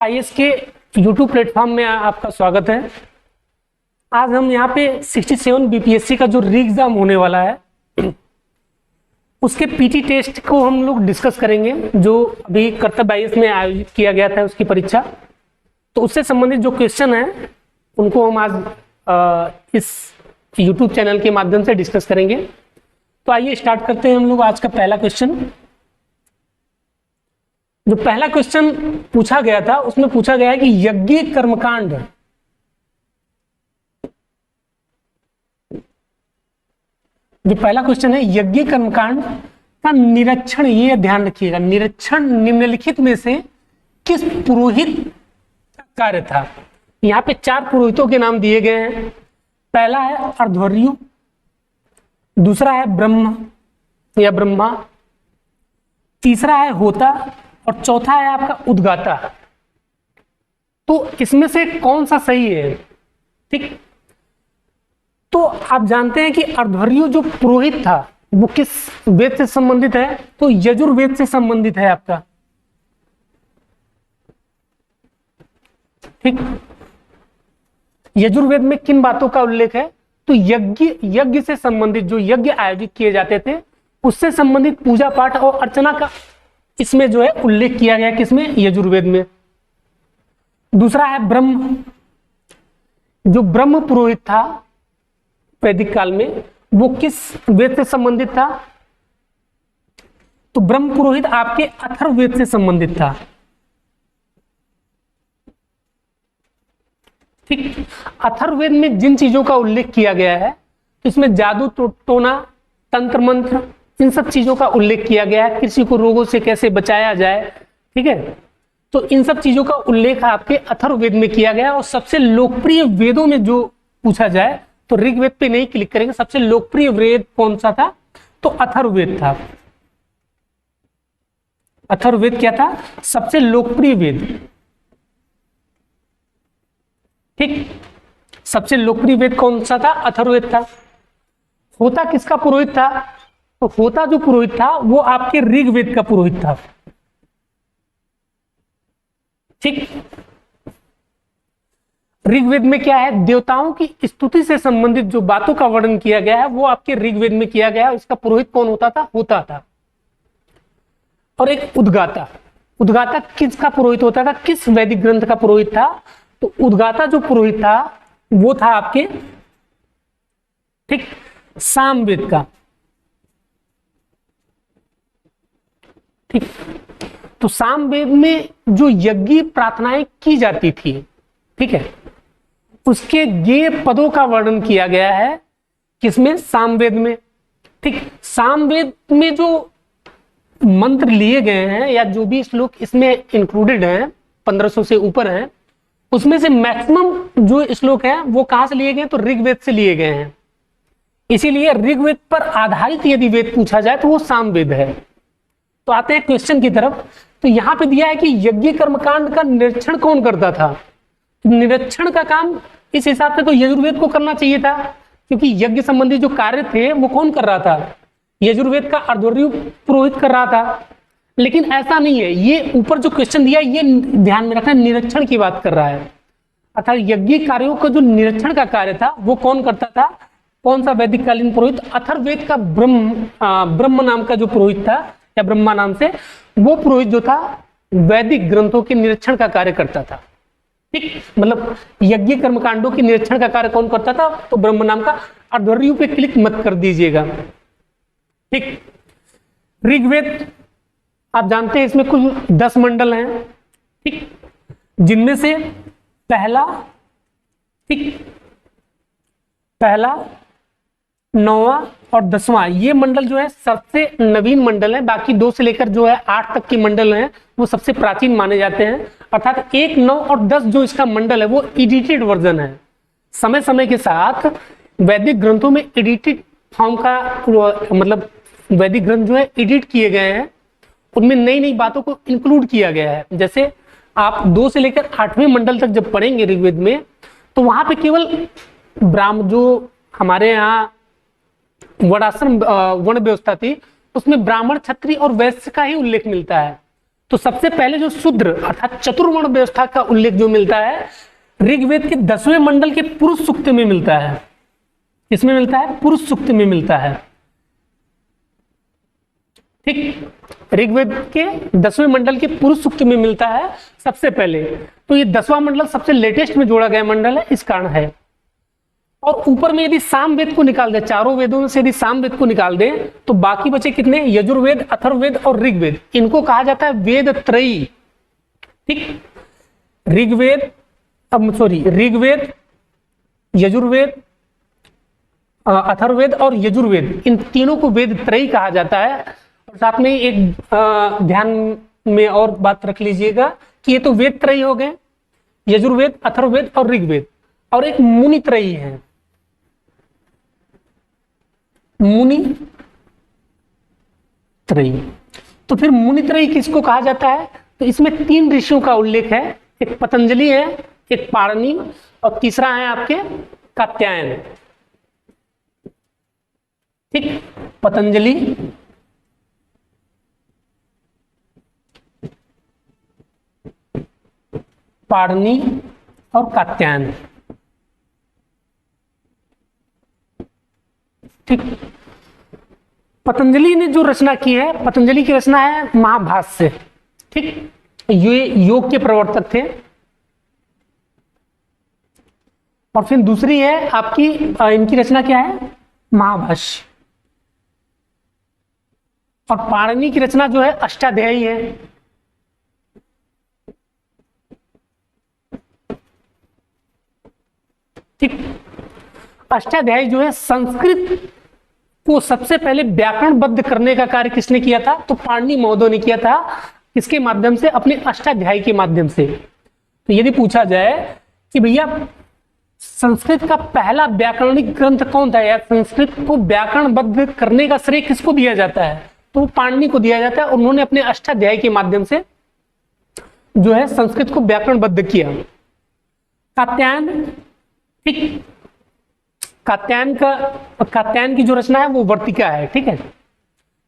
IAS के YouTube platform में आपका स्वागत है। आज हम यहाँ पे 67 बीपीएससी का जो री एग्जाम होने वाला है उसके पीटी टेस्ट को हम लोग डिस्कस करेंगे, जो अभी कर्तव्य आईएएस में आयोजित किया गया था उसकी परीक्षा। तो उससे संबंधित जो क्वेश्चन है उनको हम आज इस यूट्यूब चैनल के माध्यम से डिस्कस करेंगे। तो आइए स्टार्ट करते हैं हम लोग आज का पहला क्वेश्चन। जो पहला क्वेश्चन पूछा गया था उसमें पूछा गया है कि यज्ञ कर्मकांड जो पहला क्वेश्चन है यज्ञ कर्मकांड का निरीक्षण, ये ध्यान रखिएगा, निरीक्षण निम्नलिखित में से किस पुरोहित का कार्य था। यहाँ पे 4 पुरोहितों के नाम दिए गए हैं। पहला है अर्ध्वर्यु, दूसरा है ब्रह्म या ब्रह्मा, तीसरा है होता और चौथा है आपका उद्गाता। तो इसमें से कौन सा सही है? ठीक, तो आप जानते हैं कि अर्ध्वर्यु जो पुरोहित था वो किस वेद से संबंधित है? तो यजुर्वेद से संबंधित है आपका। ठीक, यजुर्वेद में किन बातों का उल्लेख है? तो यज्ञ से संबंधित जो यज्ञ आयोजित किए जाते थे उससे संबंधित पूजा पाठ और अर्चना का इसमें जो है उल्लेख किया गया। किसमें? यजुर्वेद में। दूसरा है ब्रह्म, जो ब्रह्म पुरोहित था वैदिक काल में, वो किस वेद से संबंधित था? तो ब्रह्म पुरोहित आपके अथर्ववेद से संबंधित था। ठीक, अथर्ववेद में जिन चीजों का उल्लेख किया गया है इसमें जादू टोना तंत्र मंत्र इन सब चीजों का उल्लेख किया गया है। किसी को रोगों से कैसे बचाया जाए, ठीक है, तो इन सब चीजों का उल्लेख आपके अथर्ववेद में किया गया। और सबसे लोकप्रिय वेदों में जो पूछा जाए तो ऋग्वेद पे नहीं क्लिक करेंगे। सबसे लोकप्रिय वेद कौन सा था? तो अथर्ववेद था। अथर्ववेद क्या था? सबसे लोकप्रिय वेद। ठीक, सबसे लोकप्रिय वेद कौन सा था? अथर्ववेद था। होता किसका पुरोहित था? तो होता जो पुरोहित था वो आपके ऋग्वेद का पुरोहित था। ठीक, ऋग्वेद में क्या है? देवताओं की स्तुति से संबंधित जो बातों का वर्णन किया गया है वो आपके ऋग्वेद में किया गया है। इसका पुरोहित कौन होता था? होता था। और एक उद्गाता, उद्गाता किसका पुरोहित होता था? किस वैदिक ग्रंथ का पुरोहित था? तो उद्गाता जो पुरोहित था वो था आपके, ठीक, सामवेद का। ठीक, तो सामवेद में जो यज्ञ प्रार्थनाएं की जाती थी, ठीक है, उसके गेय पदों का वर्णन किया गया है। किसमें? सामवेद में। ठीक, सामवेद में जो मंत्र लिए गए हैं या जो भी श्लोक इसमें इंक्लूडेड हैं 1500 से ऊपर हैं, उसमें से मैक्सिमम जो श्लोक हैं वो कहां से लिए गए? तो ऋग्वेद से लिए गए हैं। इसीलिए ऋग्वेद पर आधारित यदि वेद पूछा जाए तो वो सामवेद है। तो आते हैं क्वेश्चन की तरफ। तो यहां पे दिया है कि यज्ञ कर्मकांड का निरीक्षण कौन करता था? निरीक्षण का काम इस हिसाब से तो यजुर्वेद को करना चाहिए था, क्योंकि यज्ञ संबंधी जो कार्य थे वो कौन कर रहा था? यजुर्वेद का अर्ध्वर्यु पुरोहित कर रहा था। लेकिन ऐसा नहीं है, ये ऊपर जो क्वेश्चन दिया ये ध्यान में रखना, निरीक्षण की बात कर रहा है। अर्थात यज्ञ कार्यों का जो निरीक्षण का कार्य था वो कौन करता था? कौन सा वैदिक कालीन पुरोहित? अथर्ववेद का ब्रह्म नाम का जो पुरोहित था या ब्रह्मा नाम से, वो पुरोहित जो था वैदिक ग्रंथों के निरीक्षण का कार्य करता था। ठीक, मतलब यज्ञ कर्मकांडों के निरीक्षण का कार्य कौन करता था? तो ब्रह्म नाम का। अर्ध्वर्यु पे क्लिक मत कर दीजिएगा। ठीक, ऋग्वेद आप जानते हैं इसमें कुल 10 मंडल हैं। ठीक, जिनमें से पहला, ठीक, पहला, 9वां और 10वां ये मंडल जो है सबसे नवीन मंडल है। बाकी 2 से लेकर जो है 8 तक के मंडल हैं वो सबसे प्राचीन माने जाते हैं। अर्थात 1, 9 और 10 जो इसका मंडल है वो एडिटेड वर्जन है। समय समय के साथ वैदिक ग्रंथों में एडिटेड फॉर्म का, मतलब वैदिक ग्रंथ जो है एडिट किए गए हैं, उनमें नई नई बातों को इंक्लूड किया गया है। जैसे आप 2 से लेकर 8वें मंडल तक जब पढ़ेंगे ऋग्वेद में तो वहां पे केवल ब्राह्मण, जो हमारे यहाँ वर्णाश्रम वर्ण व्यवस्था थी, उसमें ब्राह्मण, क्षत्रिय और वैश्य का ही उल्लेख मिलता है। तो सबसे पहले जो शूद्र अर्थात चतुर्वर्ण व्यवस्था का उल्लेख जो मिलता है ऋग्वेद के 10वें मंडल के पुरुष सूक्त में मिलता है। किसमें मिलता है? पुरुष सूक्त में मिलता है। ठीक, ऋग्वेद के 10वें मंडल के पुरुष सूक्त में मिलता है सबसे पहले। तो ये 10वां मंडल सबसे लेटेस्ट में जोड़ा गया मंडल है, इस कारण है। और ऊपर में यदि सामवेद को निकाल दे, चारों वेदों में से यदि सामवेद को निकाल दे तो बाकी बचे कितने? यजुर्वेद, अथर्ववेद और ऋग्वेद। इनको कहा जाता है वेद त्रयी। ठीक, ऋग्वेद, ऋग्वेद, यजुर्वेद, अथर्ववेद और यजुर्वेद, इन तीनों को वेद त्रयी कहा जाता है। और साथ में एक ध्यान में और बात रख लीजिएगा कि ये तो वेद त्रयी हो गए, यजुर्वेद, अथर्ववेद और ऋग्वेद, और एक मुनि त्रयी है, मुनि त्रयी। तो फिर मुनि त्रयी किसको कहा जाता है? तो इसमें 3 ऋषियों का उल्लेख है, एक पतंजलि है, एक पाणिनि और तीसरा है आपके कात्यायन। ठीक, पतंजलि, पाणिनि और कात्यायन। ठीक, पतंजलि ने जो रचना की है, पतंजलि की रचना है महाभाष्य। ठीक, ये योग के प्रवर्तक थे। और फिर दूसरी है आपकी इनकी रचना क्या है? महाभाष्य। और पाणिनि की रचना जो है अष्टाध्यायी है। ठीक, अष्टाध्यायी जो है संस्कृत को सबसे पहले व्याकरणबद्ध करने का कार्य किसने किया था? तो पाणिनि महोदय ने किया था। किसके माध्यम से? अपने अष्टाध्यायी के माध्यम से। तो यदि पूछा जाए कि भैया संस्कृत का पहला व्याकरणिक ग्रंथ कौन था, या संस्कृत को व्याकरणबद्ध करने का श्रेय किसको दिया जाता है? तो पाणिनि को दिया जाता है। उन्होंने अपने अष्टाध्यायी के माध्यम से जो है संस्कृत को व्याकरणबद्ध किया। कात्यायन, ठीक, कात्यायन की जो रचना है वो वर्तिका है। ठीक है,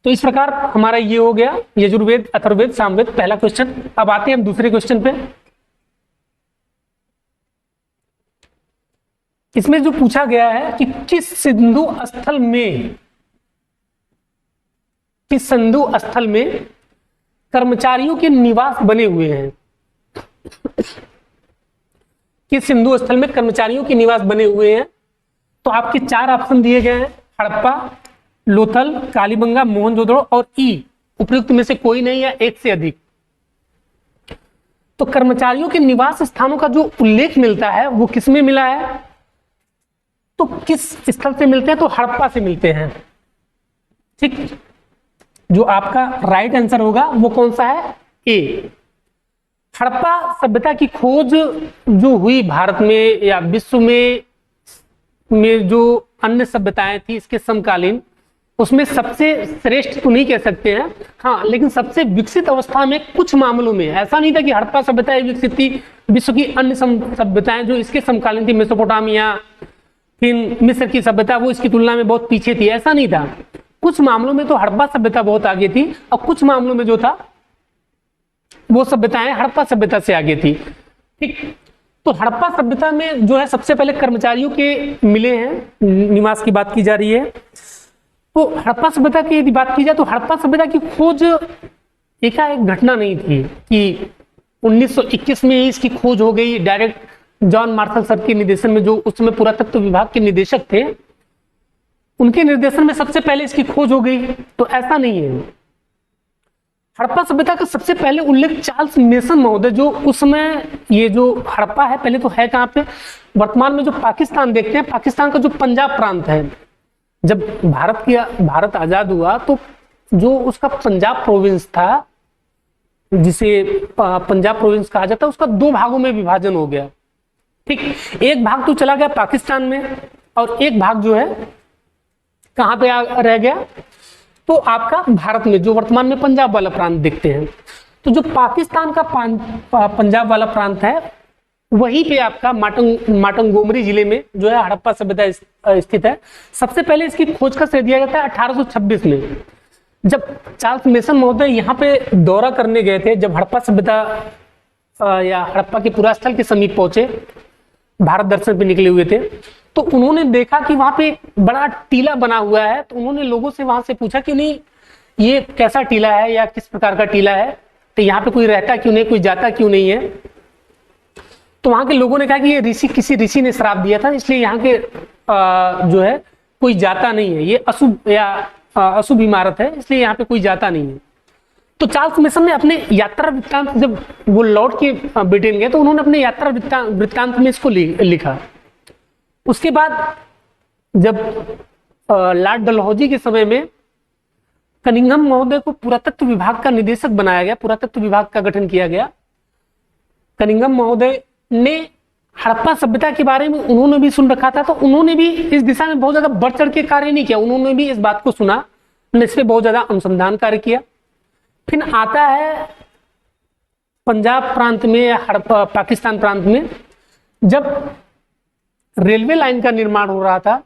तो इस प्रकार हमारा ये हो गया यजुर्वेद, अथर्ववेद, सामवेद, पहला क्वेश्चन। अब आते हैं हम दूसरे क्वेश्चन पे। इसमें जो पूछा गया है कि किस सिंधु स्थल में कर्मचारियों के निवास बने हुए हैं? किस सिंधु स्थल में कर्मचारियों के निवास बने हुए हैं? तो आपके 4 ऑप्शन दिए गए हैं, हड़प्पा, लोथल, कालीबंगा, मोहनजोदड़ो और ई। उपयुक्त में से कोई नहीं है, एक से अधिक। तो कर्मचारियों के निवास स्थानों का जो उल्लेख मिलता है वो किसमें मिला है? तो किस स्थल से मिलते हैं? तो हड़प्पा से मिलते हैं। ठीक, जो आपका राइट आंसर होगा वो कौन सा है? ए। हड़प्पा सभ्यता की खोज जो हुई भारत में या विश्व में जो अन्य सभ्यताएं थी इसके समकालीन, उसमें सबसे श्रेष्ठ तो नहीं कह सकते हैं, हाँ, लेकिन सबसे विकसित अवस्था में कुछ मामलों में। ऐसा नहीं था कि हड़प्पा सभ्यता विकसित थी, विश्व की अन्य सभ्यताएं जो इसके समकालीन थी, मेसोपोटामिया, फिर मिस्र की सभ्यता, वो इसकी तुलना में बहुत पीछे थी, ऐसा नहीं था। कुछ मामलों में तो हड़प्पा सभ्यता बहुत आगे थी और कुछ मामलों में जो था वो सभ्यताएं हड़प्पा सभ्यता से आगे थी। ठीक, तो हड़प्पा सभ्यता में जो है सबसे पहले कर्मचारियों के मिले हैं, निवास की बात की जा रही है। तो हड़प्पा सभ्यता की यदि बात की जाए तो हड़प्पा सभ्यता की खोज एकाएक घटना नहीं थी कि 1921 में इसकी खोज हो गई डायरेक्ट जॉन मार्शल सर के निर्देशन में, जो उस समय पुरातत्व विभाग के निदेशक थे, उनके निर्देशन में सबसे पहले इसकी खोज हो गई। तो ऐसा नहीं है। हड़प्पा सभ्यता का सबसे पहले उल्लेख चार्ल्स मेसन महोदय, जो उस समय ये जो हड़प्पा है पहले तो है कहाँ पे? वर्तमान में जो पाकिस्तान देखते हैं, पाकिस्तान का जो पंजाब प्रांत है, जब भारत आजाद हुआ तो जो उसका पंजाब प्रोविंस था, जिसे पंजाब प्रोविंस कहा जाता है, उसका 2 भागों में विभाजन हो गया। ठीक, एक भाग तो चला गया पाकिस्तान में और एक भाग जो है कहां पे रह गया? तो आपका भारत में, जो वर्तमान में पंजाब वाला प्रांत देखते हैं। तो जो पाकिस्तान का पंजाब वाला प्रांत है, वहीं पे आपका माटंगोमरी जिले में जो है हड़प्पा सभ्यता स्थित है। सबसे पहले इसकी खोज का श्रेय दिया जाता है 1826 में, जब चार्ल्स मेसन महोदय यहाँ पे दौरा करने गए थे, जब हड़प्पा सभ्यता या हड़प्पा के पुरास्थल के समीप पहुंचे, भारत दर्शन पे निकले हुए थे, तो उन्होंने देखा कि वहां पे एक बड़ा टीला बना हुआ है। तो उन्होंने लोगों से वहां से पूछा कि नहीं ये कैसा टीला है या किस प्रकार का टीला है, तो यहाँ पे कोई रहता क्यों नहीं, कोई जाता क्यों नहीं है। तो वहां के लोगों ने कहा कि ये ऋषि, किसी ऋषि ने श्राप दिया था, इसलिए यहाँ के जो है कोई जाता नहीं है, ये अशुभ या अशुभ इमारत है, इसलिए यहाँ पे कोई जाता नहीं है। तो चार्ल्स मेसन ने अपने यात्रा वृत्तांत, जब वो लौट के ब्रिटेन गए तो उन्होंने अपने यात्रा वृत्तांत में इसको लिखा। उसके बाद जब लॉर्ड डलहौजी के समय में कनिंघम महोदय को पुरातत्व विभाग का निदेशक बनाया गया, पुरातत्व विभाग का गठन किया गया। कनिंघम महोदय ने हड़प्पा सभ्यता के बारे में उन्होंने भी सुन रखा था, तो उन्होंने भी इस दिशा में बहुत ज्यादा बढ़ चढ़ के कार्य नहीं किया, उन्होंने भी इस बात को सुना, उन्होंने इस पर बहुत ज्यादा अनुसंधान कार्य किया। फिर आता है पंजाब प्रांत में या हड़प्पा पाकिस्तान प्रांत में, जब रेलवे लाइन का निर्माण हो रहा था,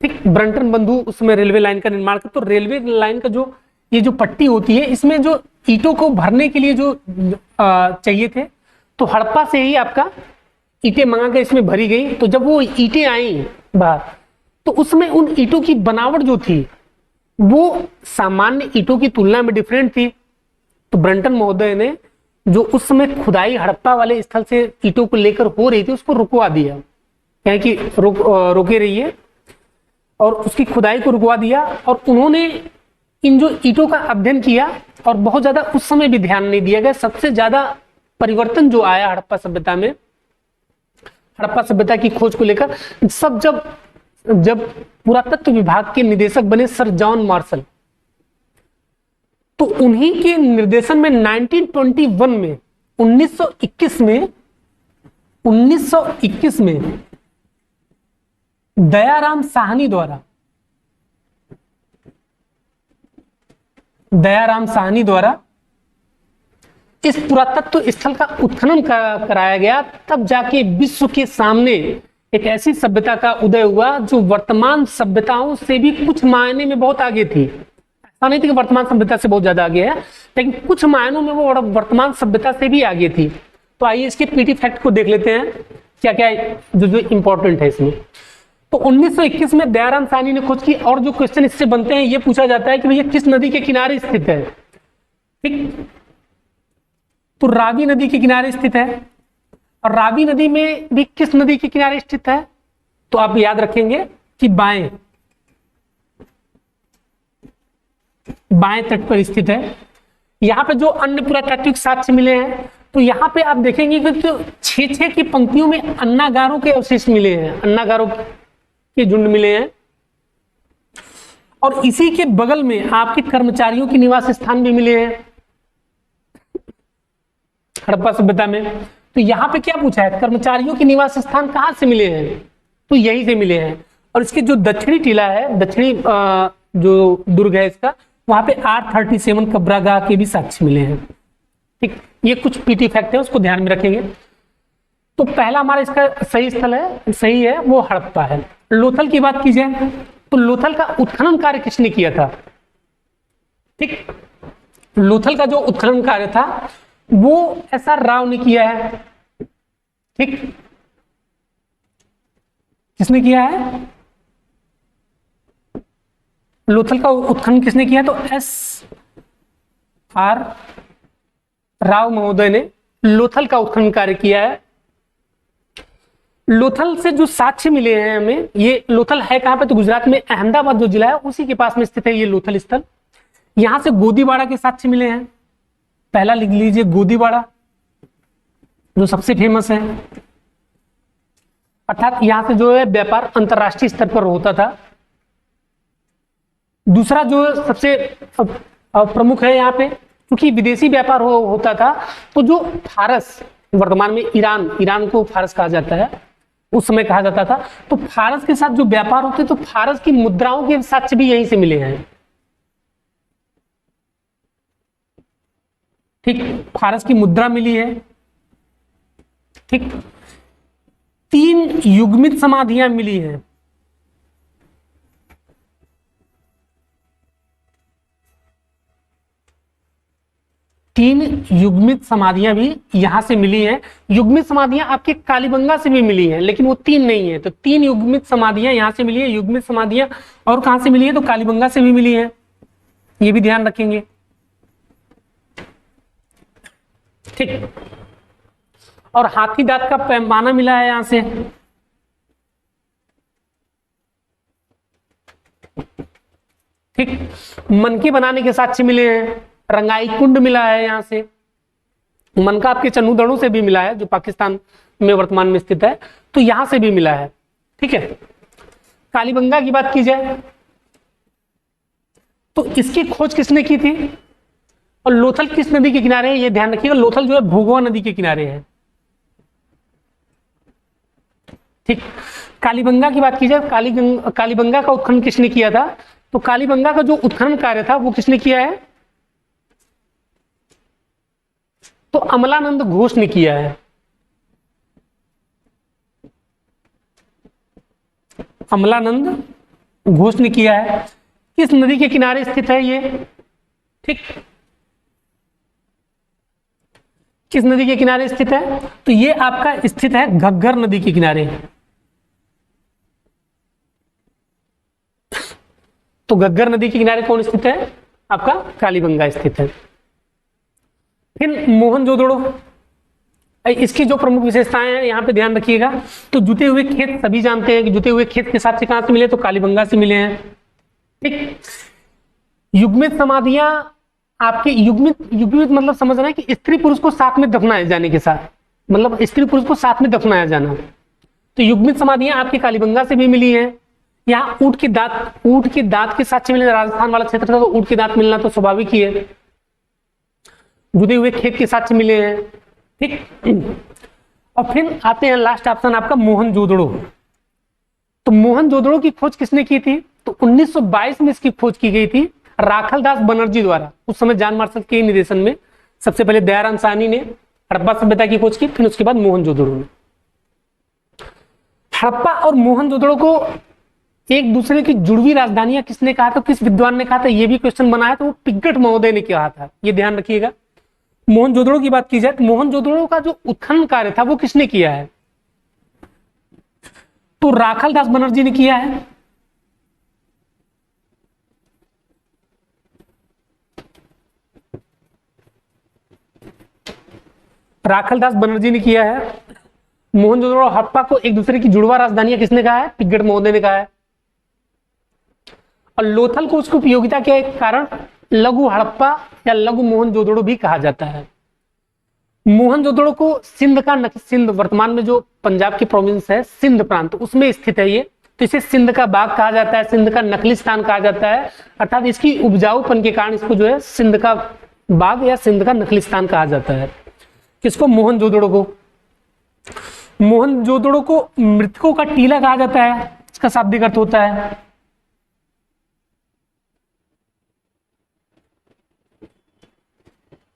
ठीक, ब्रंटन बंधु उसमें रेलवे लाइन का निर्माण कर, तो रेलवे लाइन का जो ये जो पट्टी होती है, इसमें जो ईंटों को भरने के लिए जो चाहिए थे, तो हड़प्पा से ही आपका ईंटें मंगा के इसमें भरी गई। तो जब वो ईंटें आई बाहर, तो उसमें उन ईंटों की बनावट जो थी वो सामान्य ईंटों की तुलना में डिफरेंट थी। तो ब्रंटन महोदय ने जो उस समय खुदाई हड़प्पा वाले स्थल से ईंटों को लेकर हो रही थी उसको रुकवा दिया, कहें कि रोके रहिए, और उसकी खुदाई को रुकवा दिया। और उन्होंने इन जो ईंटों का अध्ययन किया, और बहुत ज्यादा उस समय भी ध्यान नहीं दिया गया। सबसे ज्यादा परिवर्तन जो आया हड़प्पा सभ्यता में, हड़प्पा सभ्यता की खोज को लेकर सब जब पुरातत्व विभाग के निदेशक बने सर जॉन मार्शल, तो उन्हीं के निर्देशन में 1921 में 1921 में दयाराम साहनी द्वारा इस पुरातत्व स्थल का उत्खनन कराया गया। तब जाके विश्व के सामने एक ऐसी सभ्यता का उदय हुआ जो वर्तमान सभ्यताओं से भी कुछ मायने में बहुत आगे थी। ऐसा नहीं था कि वर्तमान सभ्यता से बहुत ज्यादा आगे है, लेकिन कुछ मायनों में वो वर्तमान सभ्यता से भी आगे थी। तो आइए इसके पीटी फैक्ट को देख लेते हैं, क्या क्या जो इंपॉर्टेंट है इसमें। तो 1921 में दयाराम साहनी ने खोज की, और जो क्वेश्चन इससे बनते हैं ये पूछा जाता है कि भैया किस नदी के किनारे स्थित है, ठीक, तो रावी नदी के किनारे स्थित है। और रावी नदी में भी किस नदी के किनारे स्थित है, तो आप याद रखेंगे कि बाएं तट पर स्थित है। यहां पे जो अन्य पुरातात्विक साक्ष्य मिले हैं, तो यहां पे आप देखेंगे कि तो 6-6 की पंक्तियों में अन्नागारों के अवशेष मिले हैं, अन्नागारों के झुंड मिले हैं। और इसी के बगल में आपके कर्मचारियों के निवास स्थान भी मिले हैं हड़प्पा सभ्यता में। तो यहाँ पे क्या पूछा है, कर्मचारियों के निवास स्थान कहाँ से मिले हैं, तो यहीं से मिले हैं। और इसके जो दक्षिणी टीला है, दक्षिणी जो दुर्ग है इसका, वहां पे R37 कब्रागाह के भी साक्ष्य मिले हैं, ठीक। ये कुछ पीटी फैक्ट है, उसको ध्यान में रखेंगे। तो पहला हमारा इसका सही स्थल है, सही है, वो हड़प्पा है। लोथल की बात की जाए तो लोथल का उत्खनन कार्य किसने किया था, ठीक, लोथल का जो उत्खनन कार्य था वो SR राव ने किया है, ठीक। किसने किया है, लोथल का उत्खनन किसने किया, तो SR राव महोदय ने लोथल का उत्खनन कार्य किया है। लोथल से जो साक्ष्य मिले हैं हमें, ये लोथल है कहां पे, तो गुजरात में अहमदाबाद जो जिला है उसी के पास में स्थित है ये लोथल स्थल। यहां से गोदीबाड़ा के साक्ष्य मिले हैं। पहला लिख लीजिए गोदीबाड़ा, जो सबसे फेमस है, अर्थात यहां से जो है व्यापार अंतरराष्ट्रीय स्तर पर होता था। दूसरा जो सबसे प्रमुख है यहाँ पे, क्योंकि विदेशी व्यापार होता था, तो जो फारस, वर्तमान में ईरान को फारस कहा जाता है, उस समय कहा जाता था, तो फारस के साथ जो व्यापार होते, तो फारस की मुद्राओं के साक्ष्य भी यहीं से मिले हैं, ठीक। फारस की मुद्रा मिली है, ठीक। 3 युग्मित समाधियां मिली हैं, . 3 युग्मित समाधियां भी यहां से मिली हैं। युग्मित समाधियां आपके कालीबंगा से भी मिली हैं, लेकिन वो 3 नहीं है। तो 3 युग्मित समाधियां यहां से मिली है। युग्मित समाधियां और कहां से मिली है? तो कालीबंगा से भी मिली है, ये भी ध्यान रखेंगे। ठीक, और हाथी दांत का पैमाना मिला है यहां से। ठीक, मनके बनाने के साक्ष्य मिले हैं। रंगाई कुंड मिला है यहां से। मनका आपके चन्नूदड़ों से भी मिला है, जो पाकिस्तान में वर्तमान में स्थित है, तो यहां से भी मिला है। ठीक है, कालीबंगा की बात की जाए तो इसकी खोज किसने की थी? और लोथल किस नदी के किनारे है? ये ध्यान रखिएगा, लोथल जो है भोगवा नदी के किनारे है। ठीक, कालीबंगा की बात की जाए, कालीबंगा का उत्खनन किसने किया था? तो कालीबंगा का जो उत्खनन कार्य था वो किसने किया है? तो अमलानंद घोष ने किया है। अमलानंद घोष ने किया है। किस नदी के किनारे स्थित है ये? ठीक, किस नदी के किनारे स्थित है? तो ये आपका स्थित है घग्गर नदी के किनारे। तो घग्गर नदी के किनारे कौन स्थित है? आपका कालीबंगा स्थित है। फिर मोहनजोदड़ो, इसकी जो प्रमुख विशेषताएं हैं यहां पे ध्यान रखिएगा। तो जुटे हुए खेत सभी जानते हैं कि जुटे हुए खेत के साथ से कहां से मिले? तो कालीबंगा से मिले हैं। ठीक, युग्मित समाधियां आपके युग्मित युग्मित मतलब समझ रहे हैं कि स्त्री पुरुष को साथ में दफनाए जाने के साथ, मतलब स्त्री पुरुष को साथ में दफनाया जाना। तो युग्मित समाधियां आपके कालीबंगा से भी मिली हैं। यहाँ ऊंट के दांत के साथ मिले, राजस्थान वाला क्षेत्र था तो ऊंट के दांत मिलना तो स्वाभाविक ही है। जुड़े हुए खेत के साथ मिले हैं। ठीक, और फिर आते हैं लास्ट ऑप्शन आपका मोहनजोदड़ो। तो मोहनजोदड़ो की खोज किसने की थी? तो 1922 में इसकी खोज की गई थी राखलदास बनर्जी द्वारा। उस समय जान मार्शल के निर्देशन में सबसे पहले दयाराम साहनी ने हड़प्पा सभ्यता की खोज की, फिर उसके बाद मोहनजोदड़ो ने। हड़प्पा और मोहनजोदड़ो को एक दूसरे की जुड़वी राजधानियां किसने कहा था? किस विद्वान ने कहा था? यह भी क्वेश्चन बना है, तो वो पिग्गट महोदय ने कहा था, ये ध्यान रखिएगा। मोहनजोदड़ो की बात की जाए तो मोहनजोदड़ो का जो उत्खनन कार्य था वो किसने किया है? तो राखलदास बनर्जी ने किया है। राखलदास बनर्जी ने किया है। मोहनजोदड़ो और हड़प्पा को एक दूसरे की जुड़वा राजधानियां किसने कहा है? पिग्गट महोदय ने कहा है। और लोथल को उसकी उपयोगिता के कारण लघु हड़प्पा या लघु मोहनजोदड़ो भी कहा जाता है। मोहनजोदड़ो को सिंध वर्तमान में जो पंजाब की प्रोविंस है, सिंध प्रांत, उसमें स्थित है ये। तो इसे सिंध का बाग कहा जाता है, सिंध का नकलिस्तान कहा जाता है। अर्थात इसकी उपजाऊपन के कारण इसको जो है सिंध का बाग या सिंध का नकलिस्तान कहा जाता है। किसको? मोहनजोदड़ो को। मोहनजोदड़ो को मृतकों का टीला कहा जाता है, इसका शाब्दिक अर्थ होता है।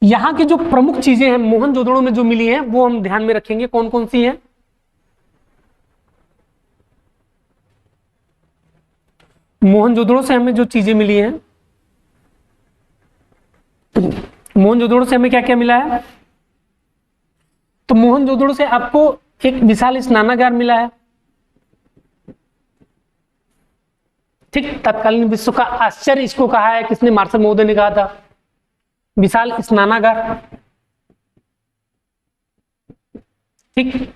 यहां की जो प्रमुख चीजें हैं मोहनजोदड़ो में जो मिली हैं वो हम ध्यान में रखेंगे, कौन कौन सी हैं। मोहनजोदड़ो से हमें जो चीजें मिली हैं, मोहनजोदड़ो से हमें क्या क्या मिला है? तो मोहनजोदड़ो से आपको एक विशाल स्नानागार मिला है। ठीक, तत्कालीन विश्व का आश्चर्य इसको कहा है, किसने? मार्शल महोदय ने कहा था, विशाल स्नानागार। ठीक,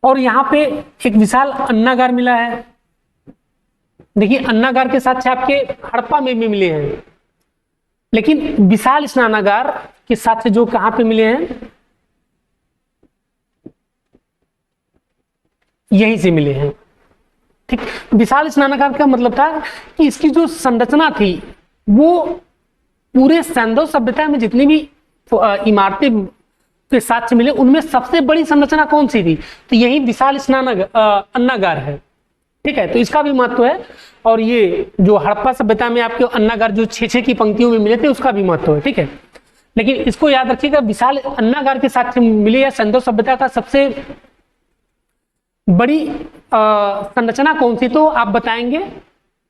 और यहां पे एक विशाल अन्नागार मिला है। देखिए, अन्नागार के साथ आपके हड़प्पा में भी मिले हैं, लेकिन विशाल स्नानागार के साथ से जो कहां पे मिले हैं, यहीं से मिले हैं। ठीक, विशाल स्नानागार का मतलब था कि इसकी जो संरचना थी वो पूरे सैंधव सभ्यता में जितनी भी इमारतें के साथ मिले उनमें सबसे बड़ी संरचना कौन सी थी? तो यही विशाल अन्नागार है। ठीक है, तो इसका भी महत्व है। और ये जो हड़प्पा सभ्यता में आपके अन्नागार जो 6-6 की पंक्तियों में मिले थे उसका भी महत्व है। ठीक है, लेकिन इसको याद रखिएगा, विशाल अन्नागार के साथ मिले या सैंधव सभ्यता का सबसे बड़ी संरचना कौन सी? तो आप बताएंगे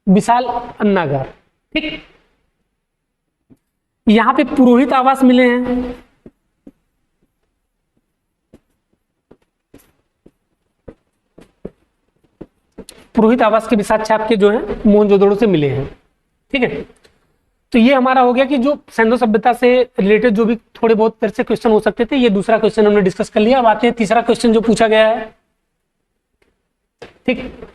विशाल अन्नागार। ठीक, यहां पे पुरोहित आवास मिले हैं, पुरोहित आवास के भी साक्ष्य आपके जो है मोहनजोदड़ो से मिले हैं। ठीक है, तो ये हमारा हो गया कि जो सिंधु सभ्यता से रिलेटेड जो भी थोड़े बहुत तरह से क्वेश्चन हो सकते थे, ये दूसरा क्वेश्चन हमने डिस्कस कर लिया। अब आते हैं तीसरा क्वेश्चन जो पूछा गया है। ठीक,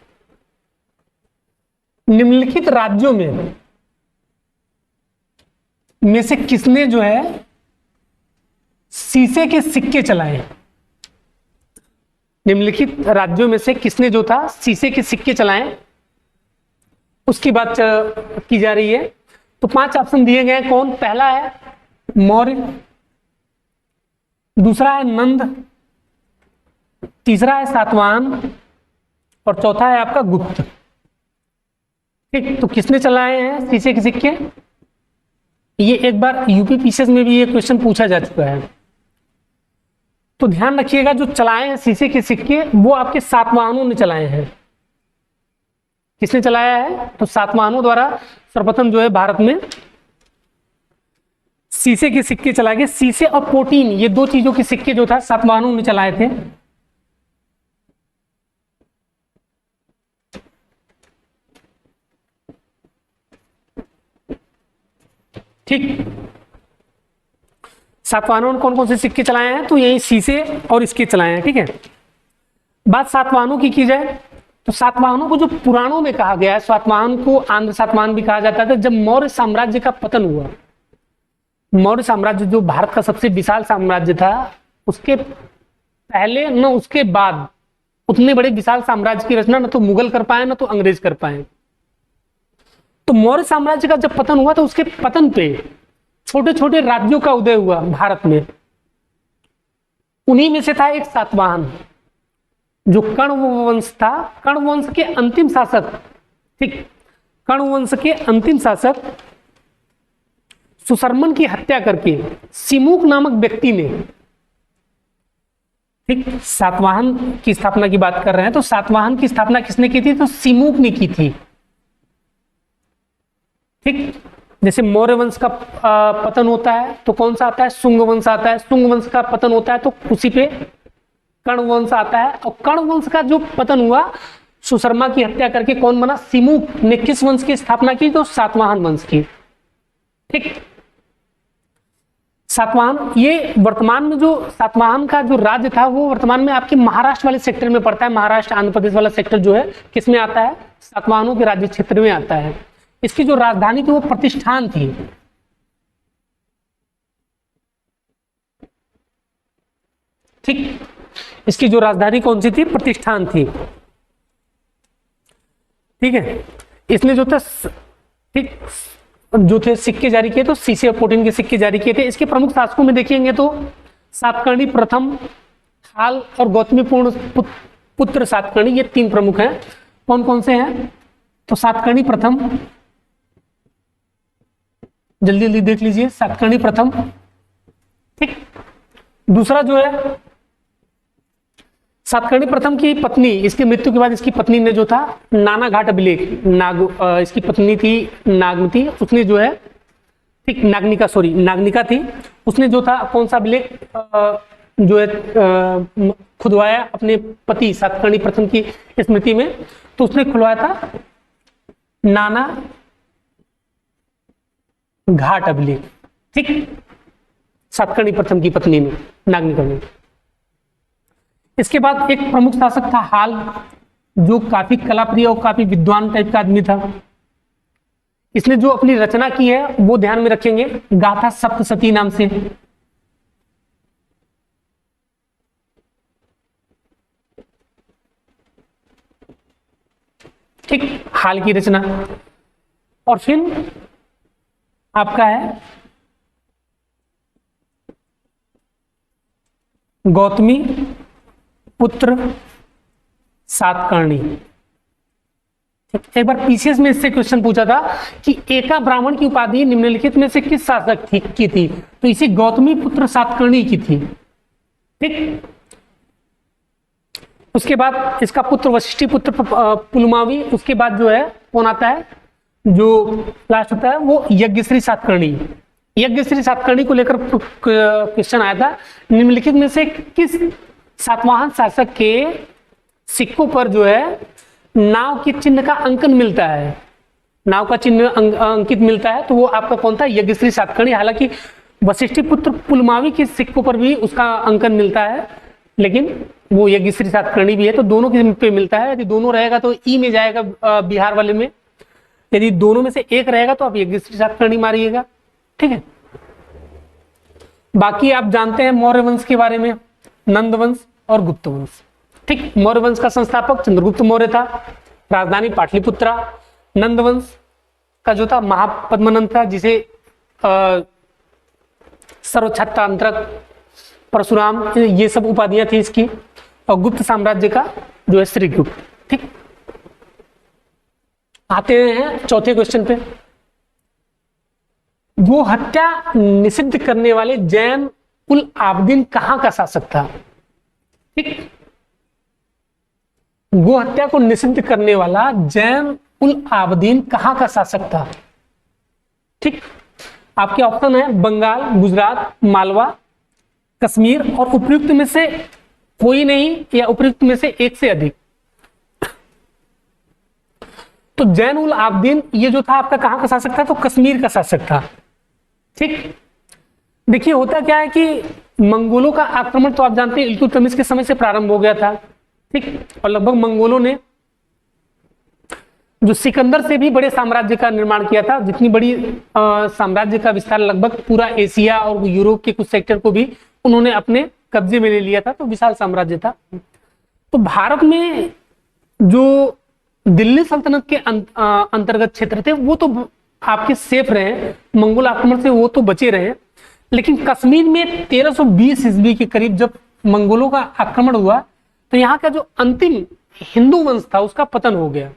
निम्नलिखित राज्यों में से किसने जो है शीशे के सिक्के चलाए? निम्नलिखित राज्यों में से किसने जो था शीशे के सिक्के चलाए, उसकी बात की जा रही है। तो 5 ऑप्शन दिए गए हैं। कौन? पहला है मौर्य, दूसरा है नंद, तीसरा है सातवाहन और चौथा है आपका गुप्त। ठीक, तो किसने चलाए हैं शीशे के सिक्के? ये एक बार यूपी पीसीएस में भी ये क्वेश्चन पूछा जा चुका है। तो ध्यान रखिएगा, जो चलाए हैं शीशे के सिक्के वो आपके सातवाहनों ने चलाए हैं। किसने चलाया है? तो सातवाहनों द्वारा सर्वप्रथम जो है भारत में शीशे के सिक्के चलाए गए। शीशे और प्रोटीन, ये 2 चीजों के सिक्के जो था सातवाहनों ने चलाए थे। ठीक, सातवाहनों ने कौन कौन से सिक्के चलाए हैं? तो यही शीशे और इसके चलाए हैं। ठीक है, बात सातवाहनों की जाए तो सातवाहनों को जो पुराणों में कहा गया है, सातवाहन को आंध्र सातवाहन भी कहा जाता था। जब मौर्य साम्राज्य का पतन हुआ, मौर्य साम्राज्य जो भारत का सबसे विशाल साम्राज्य था, उसके पहले न उसके बाद उतने बड़े विशाल साम्राज्य की रचना न तो मुगल कर पाए न तो अंग्रेज कर पाए। तो मौर्य साम्राज्य का जब पतन हुआ तो उसके पतन पे छोटे छोटे राज्यों का उदय हुआ भारत में। उन्हीं में से था एक सातवाहन, जो कण्व वंश था। कण्व वंश के अंतिम शासक, ठीक, कण्व वंश के अंतिम शासक सुशर्मन की हत्या करके सिमुक नामक व्यक्ति ने, ठीक, सातवाहन की स्थापना की बात कर रहे हैं। तो सातवाहन की स्थापना किसने की थी? तो सिमुक ने की थी। ठीक, जैसे मौर्य वंश का पतन होता है तो कौन सा आता है? शुंग वंश आता है। शुंग वंश का पतन होता है तो उसी पे कण्व वंश आता है। और कण्व वंश का जो पतन हुआ सुशर्मा की हत्या करके कौन बना? सिमुक ने किस वंश की स्थापना की? तो सातवाहन वंश की। ठीक, सातवाहन, ये वर्तमान में जो सातवाहन का जो राज्य था वो वर्तमान में आपके महाराष्ट्र वाले सेक्टर में पड़ता है। महाराष्ट्र आंध्र प्रदेश वाला सेक्टर जो है किसमें आता है? सातवाहनों के राज्य क्षेत्र में आता है। इसकी जो राजधानी थी वो प्रतिष्ठान थी। ठीक, इसकी जो राजधानी कौन सी थी? प्रतिष्ठान थी। ठीक है, इसने जो था, ठीक, जो थे सिक्के जारी किए तो शीशे और प्रोटीन के सिक्के जारी किए थे। इसके प्रमुख शासकों में देखेंगे तो सातकर्णी प्रथम, हाल और गौतमी पूर्ण पुत्र सातकर्णी, ये 3 प्रमुख हैं। कौन कौन से हैं? तो सातकर्णी प्रथम, जल्दी जल्दी देख लीजिए, सातकर्णी प्रथम। ठीक, दूसरा जो है सातकर्णी प्रथम की पत्नी, इसकी मृत्यु के बाद इसकी पत्नी ने जो था नाना घाट अभिलेख, इसकी पत्नी थी नागमती, उसने जो है, ठीक, नागनिका थी, उसने जो था कौन सा अभिलेख जो है खुदवाया अपने पति सातकर्णी प्रथम की स्मृति में? तो उसने खुलवाया था नाना घाट अभिलेख। ठीक, सातकर्णी प्रथम की पत्नी ने, नागनिका ने। इसके बाद एक प्रमुख शासक था हाल, जो काफी कलाप्रिय और काफी विद्वान टाइप का आदमी था। इसने जो अपनी रचना की है वो ध्यान में रखेंगे, गाथा सप्तशती नाम से। ठीक, हाल की रचना। और फिर आपका है गौतमी पुत्र सातकर्णी। एक बार पीसीएस में इससे क्वेश्चन पूछा था कि एका ब्राह्मण की उपाधि निम्नलिखित में से किस शासक की थी? तो इसी गौतमी पुत्र सातकर्णी की थी। ठीक, उसके बाद इसका पुत्र वशिष्ठी पुत्र पुलमावी। उसके बाद जो है कौन आता है? जो लास्ट होता है वो यज्ञश्री सातकर्णी। यज्ञश्री सातकर्णी को लेकर क्वेश्चन आया था। निम्नलिखित में से किस सातवाहन शासक के सिक्कों पर जो है नाव के चिन्ह का अंकन मिलता है, नाव का चिन्ह अंकित मिलता है, तो वो आपका कौन था? यज्ञश्री सातकर्णी। हालांकि वशिष्ठी पुत्र पुलमावी के सिक्कों पर भी उसका अंकन मिलता है, लेकिन वो यज्ञश्री सातकर्णी भी है, तो दोनों के पे मिलता है। यदि दोनों रहेगा तो ई में जाएगा बिहार वाले में, यदि दोनों में से एक रहेगा तो आप यज्ञश्री सातकर्णी मारिएगा। ठीक है, बाकी आप जानते हैं मौर्य वंश के बारे में, नंद वंश और गुप्त वंश। ठीक, मौर्य वंश का संस्थापक चंद्रगुप्त मौर्य था, राजधानी पाटलिपुत्रा। नंद वंश का जो था महापद्मनंद था, जिसे सर्वछत्रांतरक, परशुराम, ये सब उपाधियां थी इसकी। और गुप्त साम्राज्य का जो है श्रीगुप्त। ठीक, आते हैं चौथे क्वेश्चन पे। गो हत्या निषिद्ध करने वाले जैन उल आबदीन कहां का शासक था? ठीक, गो हत्या को निषिद्ध करने वाला जैन उल आबदीन कहां का शासक था? ठीक, आपके ऑप्शन है बंगाल, गुजरात, मालवा, कश्मीर और उपयुक्त में से कोई नहीं या उपयुक्त में से एक से अधिक। तो जैन उल आबदीन ये जो था आपका कहां का शासक था? तो कश्मीर का शासक था। ठीक, देखिए होता क्या है कि मंगोलों का आक्रमण तो आप जानते हैं इल्तुतमिश के समय से प्रारंभ हो गया था। ठीक, और लगभग मंगोलों ने जो सिकंदर से भी बड़े साम्राज्य का निर्माण किया था, जितनी बड़ी साम्राज्य का विस्तार, लगभग पूरा एशिया और यूरोप के कुछ सेक्टर को भी उन्होंने अपने कब्जे में ले लिया था, तो विशाल साम्राज्य था। तो भारत में जो दिल्ली सल्तनत के अंतर्गत क्षेत्र थे वो तो आपके सेफ रहे, मंगोल आक्रमण से वो तो बचे रहे, लेकिन कश्मीर में 1320 ईस्वी के करीब जब मंगोलों का आक्रमण हुआ तो यहाँ का जो अंतिम हिंदू वंश था उसका पतन हो गया।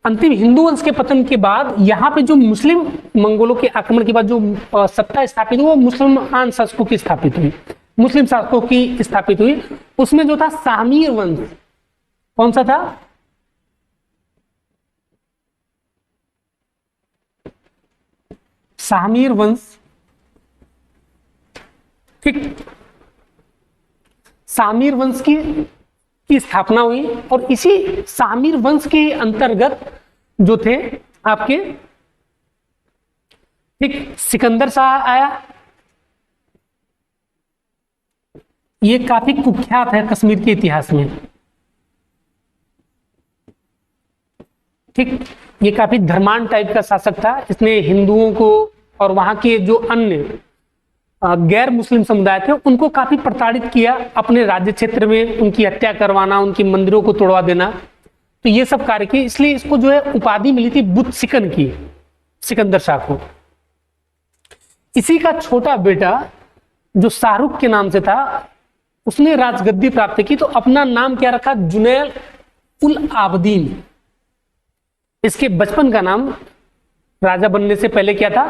अंतिम हिंदू वंश के पतन के बाद यहाँ पे जो मुस्लिम, मंगोलों के आक्रमण के बाद जो सत्ता स्थापित हुई वो मुसलमान शासकों की स्थापित हुई, मुस्लिम शासकों की स्थापित हुई। उसमें जो था सामीर वंश, कौन सा था? सामीर वंश। ठीक, सामीर वंश की स्थापना हुई और इसी सामीर वंश के अंतर्गत जो थे आपके, ठीक, सिकंदर शाह आया। ये काफी कुख्यात है कश्मीर के इतिहास में। ठीक, ये काफी धर्मांध टाइप का शासक था। इसने हिंदुओं को और वहां के जो अन्य गैर मुस्लिम समुदाय थे उनको काफी प्रताड़ित किया, अपने राज्य क्षेत्र में उनकी हत्या करवाना, उनके मंदिरों को तोड़वा देना, तो ये सब कार्य किए। इसलिए इसको जो है उपाधि मिली थी बुत सिकन की, सिकंदर शाह को। इसी का छोटा बेटा जो शाहरुख के नाम से था उसने राजगद्दी प्राप्त की, तो अपना नाम क्या रखा? जुनैल उल आबदीन। इसके बचपन का नाम राजा बनने से पहले क्या था?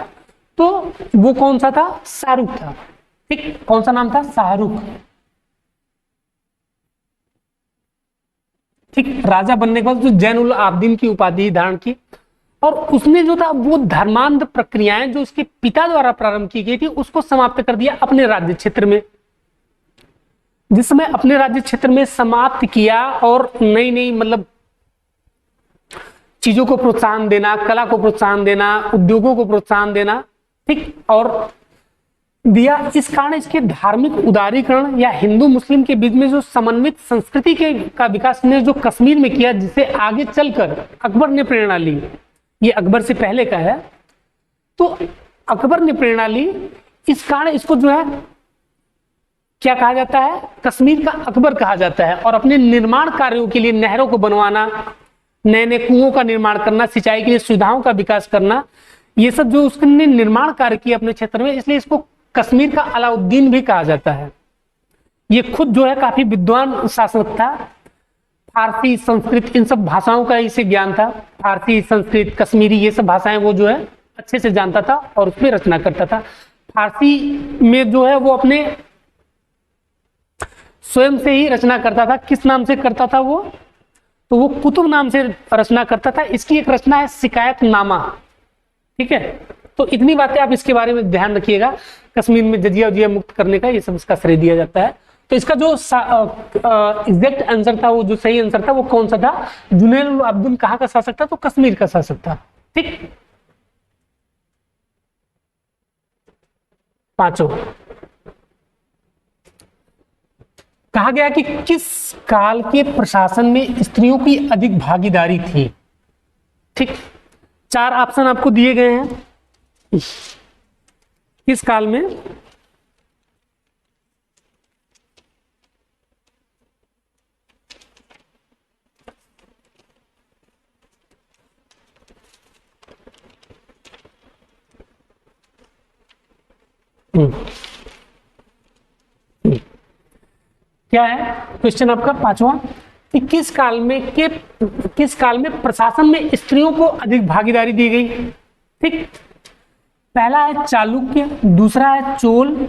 तो वो कौन सा था? शाहरुख था। ठीक, कौन सा नाम था? शाहरुख। ठीक, राजा बनने के बाद जो जैन उल आबदीन की उपाधि धारण की, और उसने जो था वो धर्मांध प्रक्रियाएं जो उसके पिता द्वारा प्रारंभ की गई थी उसको समाप्त कर दिया अपने राज्य क्षेत्र में। जिस समय अपने राज्य क्षेत्र में समाप्त किया और नई नई मतलब चीजों को प्रोत्साहन देना, कला को प्रोत्साहन देना, उद्योगों को प्रोत्साहन देना, ठीक, और दिया। इस कारण इसके धार्मिक उदारीकरण या हिंदू मुस्लिम के बीच में जो समन्वित संस्कृति के का विकास ने जो कश्मीर में किया, जिसे आगे चलकर अकबर ने प्रेरणा ली। ये अकबर से पहले का है, तो अकबर ने प्रेरणा ली। इस कारण इसको जो है क्या कहा जाता है? कश्मीर का अकबर कहा जाता है। और अपने निर्माण कार्यों के लिए नहरों को बनवाना, नए नए कुओं का निर्माण करना, सिंचाई के लिए सुविधाओं का विकास करना, ये सब जो उसने निर्माण कार्य किए अपने क्षेत्र में, इसलिए इसको कश्मीर का अलाउद्दीन भी कहा जाता है। ये खुद जो है काफी विद्वान शासक था। फारसी, संस्कृत, इन सब भाषाओं का इसे ज्ञान था। फारसी, संस्कृत, कश्मीरी, ये सब भाषाएं वो जो है अच्छे से जानता था और उसमें रचना करता था। फारसी में जो है वो अपने स्वयं से ही रचना करता था। किस नाम से करता था वो? तो वो कुतुब नाम से रचना करता था। इसकी एक रचना है शिकायतनामा। ठीक है, तो इतनी बातें आप इसके बारे में ध्यान रखिएगा। कश्मीर में जजिया उजिया मुक्त करने का ये सब इसका श्रेय दिया जाता है। तो इसका जो एग्जैक्ट आंसर था, वो जो सही आंसर था वो कौन सा था? जुनैद उल अब्दुल कहाँ का शासक था? तो कश्मीर का शासक था। ठीक, पांचों कहा गया कि किस काल के प्रशासन में स्त्रियों की अधिक भागीदारी थी? ठीक, 4 ऑप्शन आपको दिए गए हैं। किस काल में क्या है क्वेश्चन आपका पांचवा कि किस काल में प्रशासन में स्त्रियों को अधिक भागीदारी दी गई? ठीक, पहला है चालुक्य, दूसरा है चोल,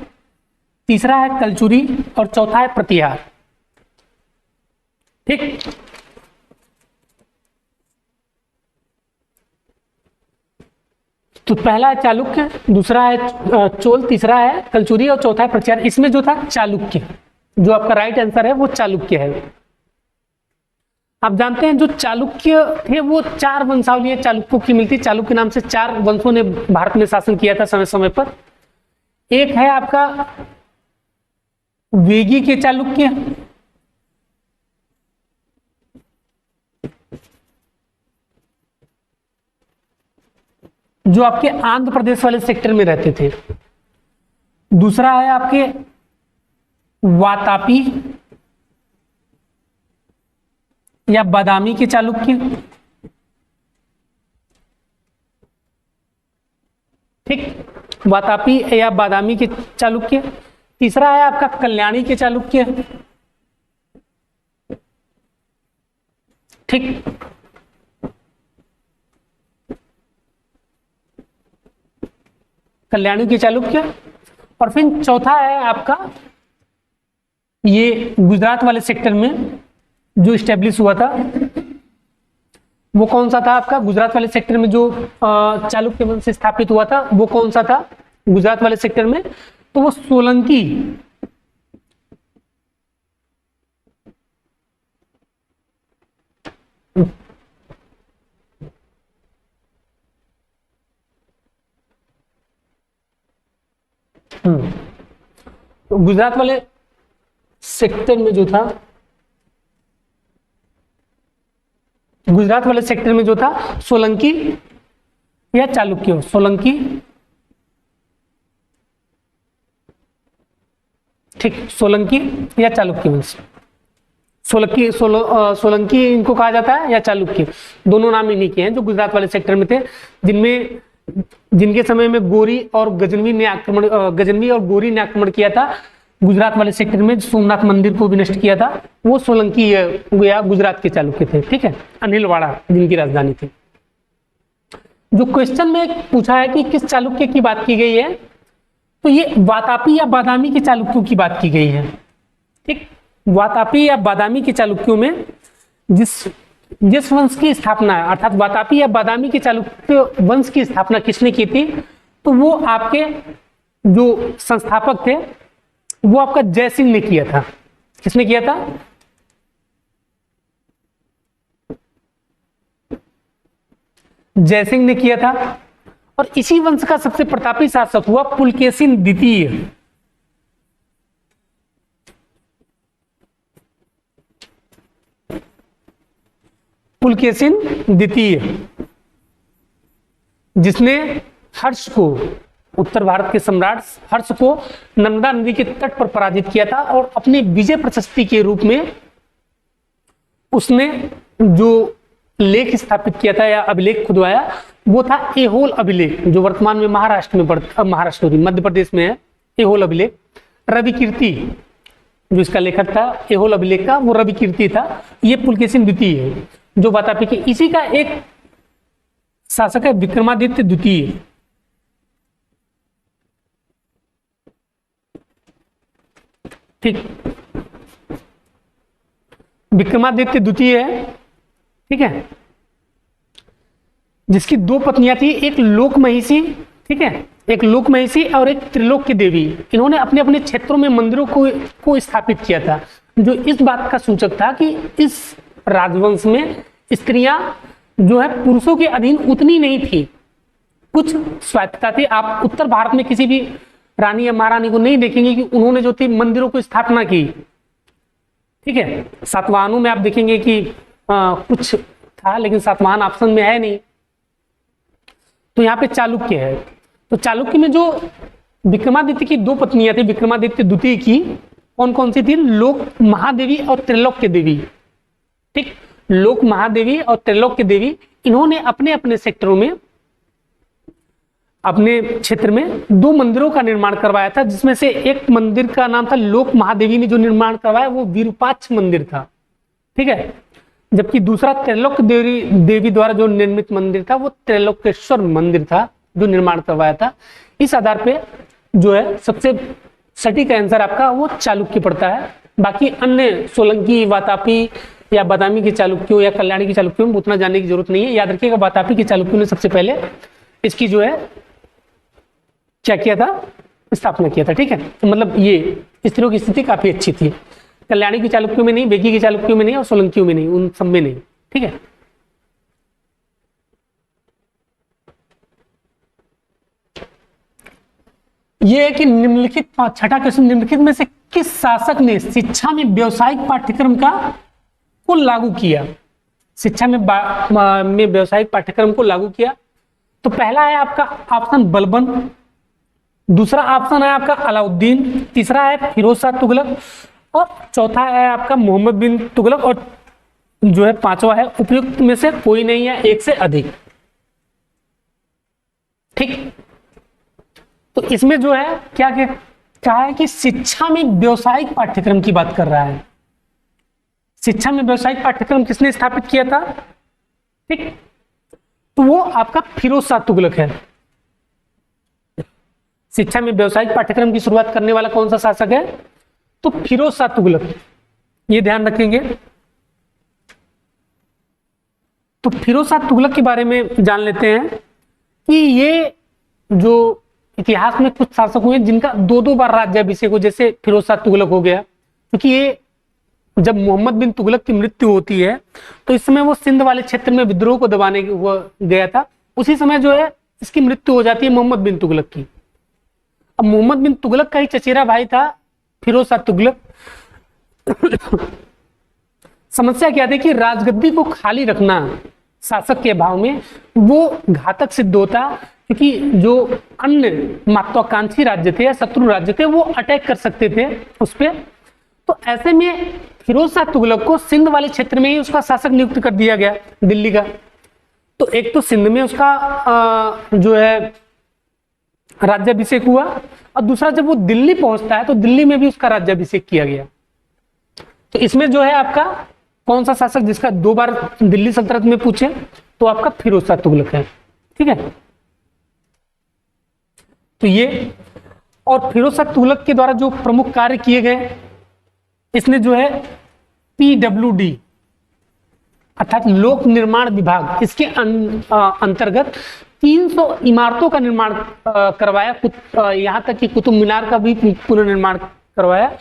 तीसरा है कलचुरी और चौथा है प्रतिहार। ठीक, तो पहला है चालुक्य, दूसरा है चोल, तीसरा है कलचुरी और चौथा है प्रतिहार। इसमें जो था चालुक्य, जो आपका राइट आंसर है वो चालुक्य है। आप जानते हैं जो चालुक्य थे वो 4 वंशावलियां चालुक्यों की मिलती। चालुक्य नाम से 4 वंशों ने भारत में शासन किया था समय समय पर। एक है आपका वेगी के चालुक्य, जो आपके आंध्र प्रदेश वाले सेक्टर में रहते थे। दूसरा है आपके वातापी या बादामी के चालुक्य। ठीक, वातापी या बादामी के चालुक्य। तीसरा है आपका कल्याणी के चालुक्य। ठीक, कल्याणी के चालुक्य। और फिर चौथा है आपका ये गुजरात वाले सेक्टर में जो स्टेब्लिश हुआ था, वो कौन सा था आपका? गुजरात वाले सेक्टर में जो चालुक्य वंश स्थापित हुआ था वो कौन सा था गुजरात वाले सेक्टर में? तो वो सोलंकी। तो गुजरात वाले सेक्टर में जो था, गुजरात वाले सेक्टर में जो था सोलंकी या चालुक्य, सोलंकी। ठीक, सोलंकी या चालुक्य वंश। सोलंकी इनको कहा जाता है या चालुक्य, दोनों नाम इन्हीं के हैं जो गुजरात वाले सेक्टर में थे, जिनके समय में गोरी और गजनवी और गोरी ने आक्रमण किया था गुजरात वाले सेक्टर में, सोमनाथ मंदिर को भी नष्ट किया था। वो सोलंकी या गुजरात के चालुक्य थे। ठीक है, अनिलवाड़ा जिनकी राजधानी थी। जो क्वेश्चन में पूछा है कि किस चालुक्य की बात की गई है, तो ये वातापी या बादामी के चालुक्यों की बात की गई है। ठीक, वातापी या बादामी के चालुक्यों में जिस वंश की स्थापना है, अर्थात वातापी या बादामी के चालुक्य वंश की स्थापना किसने की थी? तो वो आपके जो संस्थापक थे वो आपका जयसिंह ने किया था। किसने किया था? जयसिंह ने किया था। और इसी वंश का सबसे प्रतापी शासक हुआ पुलकेशिन द्वितीय। पुलकेशिन द्वितीय, जिसने हर्ष को, उत्तर भारत के सम्राट हर्ष को नर्मदा नदी के तट पर पराजित किया था। और अपनी विजय प्रशस्ति के रूप में उसने जो लेख स्थापित किया था या अभिलेख खुदवाया वो था एहोल अभिलेख, जो वर्तमान में महाराष्ट्र मध्य प्रदेश में है। एहोल अभिलेख रवि कीर्ति जो इसका लेखक था एहोल अभिलेख का, वो रवि कीर्ति था। ये पुलकेशिन द्वितीय है जो वातापी के, इसी का एक शासक है विक्रमादित्य द्वितीय। ठीक, विक्रमादित्य द्वितीय है। ठीक है, जिसकी 2 पत्नियां थी, एक लोक महिषी ठीक है, एक लोक महिषी और एक त्रिलोक की देवी, इन्होंने अपने अपने क्षेत्रों में मंदिरों को स्थापित किया था, जो इस बात का सूचक था कि इस राजवंश में स्त्रियां जो है पुरुषों के अधीन उतनी नहीं थी, कुछ स्वायत्तता थी। आप उत्तर भारत में किसी भी रानी या महारानी को नहीं देखेंगे कि उन्होंने जो थी मंदिरों को स्थापना की। ठीक है, सातवाहनों में आप देखेंगे कि कुछ था, लेकिन सातवाहन ऑप्शन में है नहीं। तो यहाँ पे चालुक्य है, तो चालुक्य में जो विक्रमादित्य की दो पत्नियां थी, विक्रमादित्य द्वितीय की, कौन कौन सी थी? लोक महादेवी और त्रिलोक्य देवी। ठीक, लोक महादेवी और त्रिलोक्य देवी, इन्होंने अपने अपने सेक्टरों में, अपने क्षेत्र में दो मंदिरों का निर्माण करवाया था, जिसमें से एक मंदिर का नाम था, लोक महादेवी ने जो निर्माण करवाया वो विरूपाक्ष मंदिर था। ठीक है, जबकि दूसरा त्रिलोक देवी द्वारा जो निर्मित मंदिर था वो त्रिलोकेश्वर मंदिर था, जो निर्माण करवाया था। इस आधार पे जो है सबसे सटीक आंसर आपका वो चालुक्य पड़ता है। बाकी अन्य सोलंकी, वातापी या बादामी के चालुक्यों या कल्याणी के चालुक्यों में उतना जानने की जरूरत नहीं है। याद रखिएगा, वातापी के चालुक्यों ने सबसे पहले इसकी जो है क्या किया था? स्थापना किया था। ठीक है, तो मतलब ये स्त्रियों की स्थिति काफी अच्छी थी। कल्याणी के चालुक्यों में नहीं, बेगी के चालुक्यों में नहीं और सोलंकियों में नहीं, उन सब में नहीं। ठीक है, ये है कि निम्नलिखित, छठा क्वेश्चन, निम्नलिखित में से किस शासक ने शिक्षा में व्यावसायिक पाठ्यक्रम को लागू किया? शिक्षा में व्यावसायिक पाठ्यक्रम को लागू किया। तो पहला है आपका ऑप्शन बलबन, दूसरा ऑप्शन है आपका अलाउद्दीन, तीसरा है फिरोज शाह तुगलक और चौथा है आपका मोहम्मद बिन तुगलक, और जो है पांचवा है उपयुक्त में से कोई नहीं है, एक से अधिक। ठीक, तो इसमें जो है क्या कहा है कि शिक्षा में व्यावसायिक पाठ्यक्रम की बात कर रहा है। शिक्षा में व्यावसायिक पाठ्यक्रम किसने स्थापित किया था? ठीक, तो वो आपका फिरोज शाह तुगलक है। शिक्षा में व्यावसायिक पाठ्यक्रम की शुरुआत करने वाला कौन सा शासक है? तो फिरोज शाह तुगलक, ये ध्यान रखेंगे। तो फिरोज शाह तुगलक के बारे में जान लेते हैं कि ये जो इतिहास में कुछ शासक हुए जिनका दो दो बार राज्याभिषेक हो, जैसे फिरोज शाह तुगलक हो गया, क्योंकि ये जब मोहम्मद बिन तुगलक की मृत्यु होती है तो इस समय वो सिंध वाले क्षेत्र में विद्रोह को दबाने गया था, उसी समय जो है इसकी मृत्यु हो जाती है मोहम्मद बिन तुगलक की। अब मोहम्मद बिन तुगलक का ही चचेरा भाई था फिरोज शाह तुगलक। समस्या क्या थी कि राजगद्दी को खाली रखना शासक के अभाव में वो घातक सिद्ध होता, क्योंकि जो अन्य महत्वाकांक्षी राज्य थे या शत्रु राज्य थे वो अटैक कर सकते थे उस पर। तो ऐसे में फिरोज शाह तुगलक को सिंध वाले क्षेत्र में ही उसका शासक नियुक्त कर दिया गया, दिल्ली का। तो एक तो सिंध में उसका जो है राज्याभिषेक हुआ, और दूसरा जब वो दिल्ली पहुंचता है तो दिल्ली में भी उसका राज्याभिषेक किया गया। तो इसमें जो है आपका कौन सा शासक जिसका दो बार दिल्ली सल्तनत में पूछे तो आपका फिरोज शाह तुगलक है। ठीक है, तो ये, और फिरोज शाह तुगलक के द्वारा जो प्रमुख कार्य किए गए, इसने जो है PWD अर्थात लोक निर्माण विभाग, इसके अंतर्गत 300 इमारतों का निर्माण करवाया, यहाँ तक कि कुतुब मीनार का भी पुनर्निर्माण करवाया।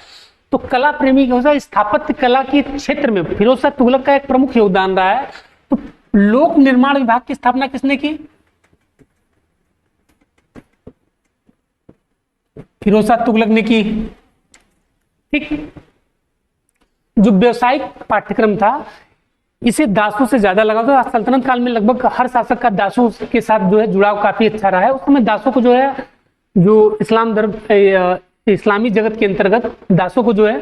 तो कला प्रेमी स्थापत्य कला के क्षेत्र में फिरोज शाह तुगलक का एक प्रमुख योगदान रहा है। तो लोक निर्माण विभाग की स्थापना किसने की? फिरोज शाह तुगलक ने की। ठीक, जो व्यवसायिक पाठ्यक्रम था इसे दासों से ज्यादा लगा था। सल्तनत काल में लगभग हर शासक का दासों के साथ जो है जुड़ाव काफी अच्छा रहा है। उस समय दासों को जो है, जो इस्लाम धर्म इस्लामी जगत के अंतर्गत दासों को जो है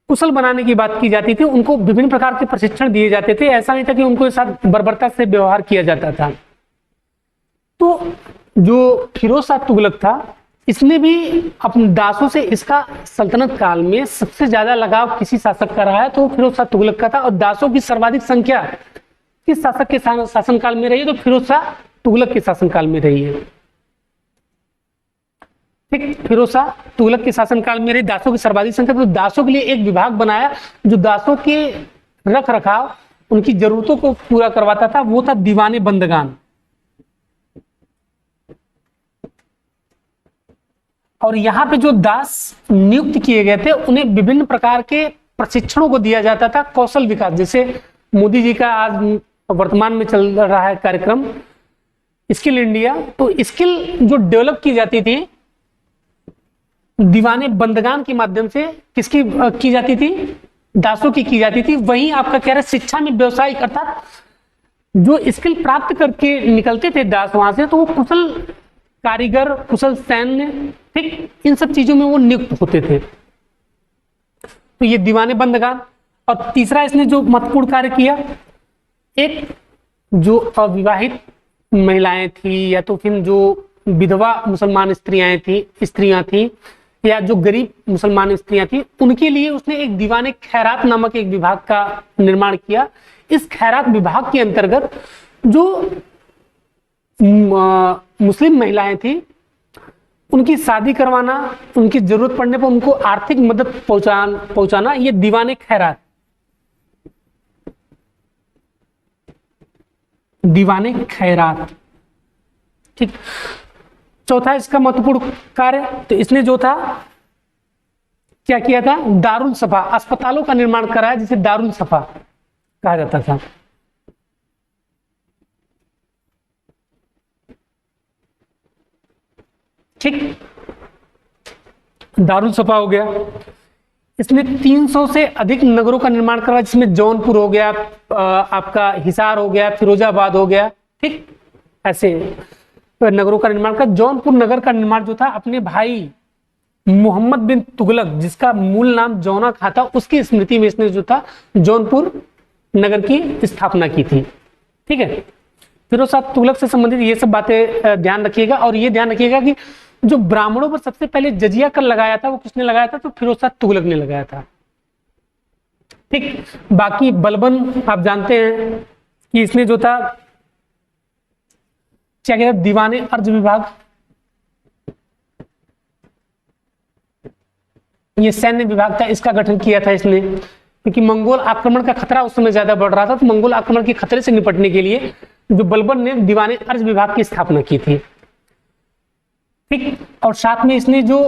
कुशल बनाने की बात की जाती थी, उनको विभिन्न प्रकार के प्रशिक्षण दिए जाते थे। ऐसा नहीं था कि उनको साथ बर्बरता से व्यवहार किया जाता था। तो जो फिरोज शाह तुगलक था इसने भी अपने दासों से, इसका सल्तनत काल में सबसे ज्यादा लगाव किसी शासक का रहा है तो फिरोज शाह तुगलक का था। और दासों की सर्वाधिक संख्या किस शासक के शासनकाल में रही है? तो फिरोज शाह तुगलक के शासनकाल में रही है। ठीक, फिरोज शाह तुगलक के शासनकाल में रही दासों की सर्वाधिक संख्या। तो दासों के लिए एक विभाग बनाया जो दासों के रख रखाव, उनकी जरूरतों को पूरा करवाता था, वो था दीवाने बंदगान। और यहाँ पे जो दास नियुक्त किए गए थे उन्हें विभिन्न प्रकार के प्रशिक्षणों को दिया जाता था, कौशल विकास, जैसे मोदी जी का आज वर्तमान में चल रहा है कार्यक्रम स्किल इंडिया, तो स्किल जो डेवलप की जाती थी दीवाने बंदगान के माध्यम से किसकी की जाती थी, दासों की जाती थी। वहीं आपका कह रहा है शिक्षा में व्यवसायिक अर्थात जो स्किल प्राप्त करके निकलते थे दास वहां से, तो वो कुशल कारीगर, कुशल सैन्य, ठीक, इन सब चीजों में वो नियुक्त होते थे। तो ये दीवाने बंदगान। और तीसरा इसने जो महत्वपूर्ण कार्य किया, एक जो अविवाहित महिलाएं थी या तो फिर जो विधवा मुसलमान स्त्रियां थी या जो गरीब मुसलमान स्त्रियां थी, उनके लिए उसने एक दीवाने खैरात नामक एक विभाग का निर्माण किया। इस खैरात विभाग के अंतर्गत जो मुस्लिम महिलाएं थी उनकी शादी करवाना, उनकी जरूरत पड़ने पर उनको आर्थिक मदद पहुंचाना, ये दीवाने खैरात, दीवाने खैरात, ठीक। चौथा इसका महत्वपूर्ण कार्य, तो इसने जो था क्या किया था, दारुल सफा, अस्पतालों का निर्माण कराया जिसे दारुल सफा कहा जाता था। ठीक, दारुल सफा हो गया। इसने 300 से अधिक नगरों का निर्माण कराया, जिसमें जौनपुर हो गया, आपका हिसार हो गया, फिरोजाबाद हो गया, ठीक, ऐसे नगरों का निर्माण कर। जौनपुर नगर का निर्माण जो था अपने भाई मोहम्मद बिन तुगलक, जिसका मूल नाम जौना खा था, उसकी स्मृति में इसने जो था जौनपुर नगर की स्थापना की थी। ठीक है, फिरोज शाह तुगलक से संबंधित ये सब बातें ध्यान रखिएगा। और ये ध्यान रखिएगा कि जो ब्राह्मणों पर सबसे पहले जजिया कर लगाया था वो किसने लगाया था, तो फिरोज शाह तुगलक ने लगाया था। ठीक, बाकी बलबन आप जानते हैं कि इसने जो था क्या कहते हैं, दीवाने अर्ज विभाग, ये सैन्य विभाग था, इसका गठन किया था इसने, क्योंकि मंगोल आक्रमण का खतरा उस समय ज्यादा बढ़ रहा था। तो मंगोल आक्रमण के खतरे से निपटने के लिए जो बलबन ने दीवाने अर्ज विभाग की स्थापना की थी। ठीक, और साथ में इसने जो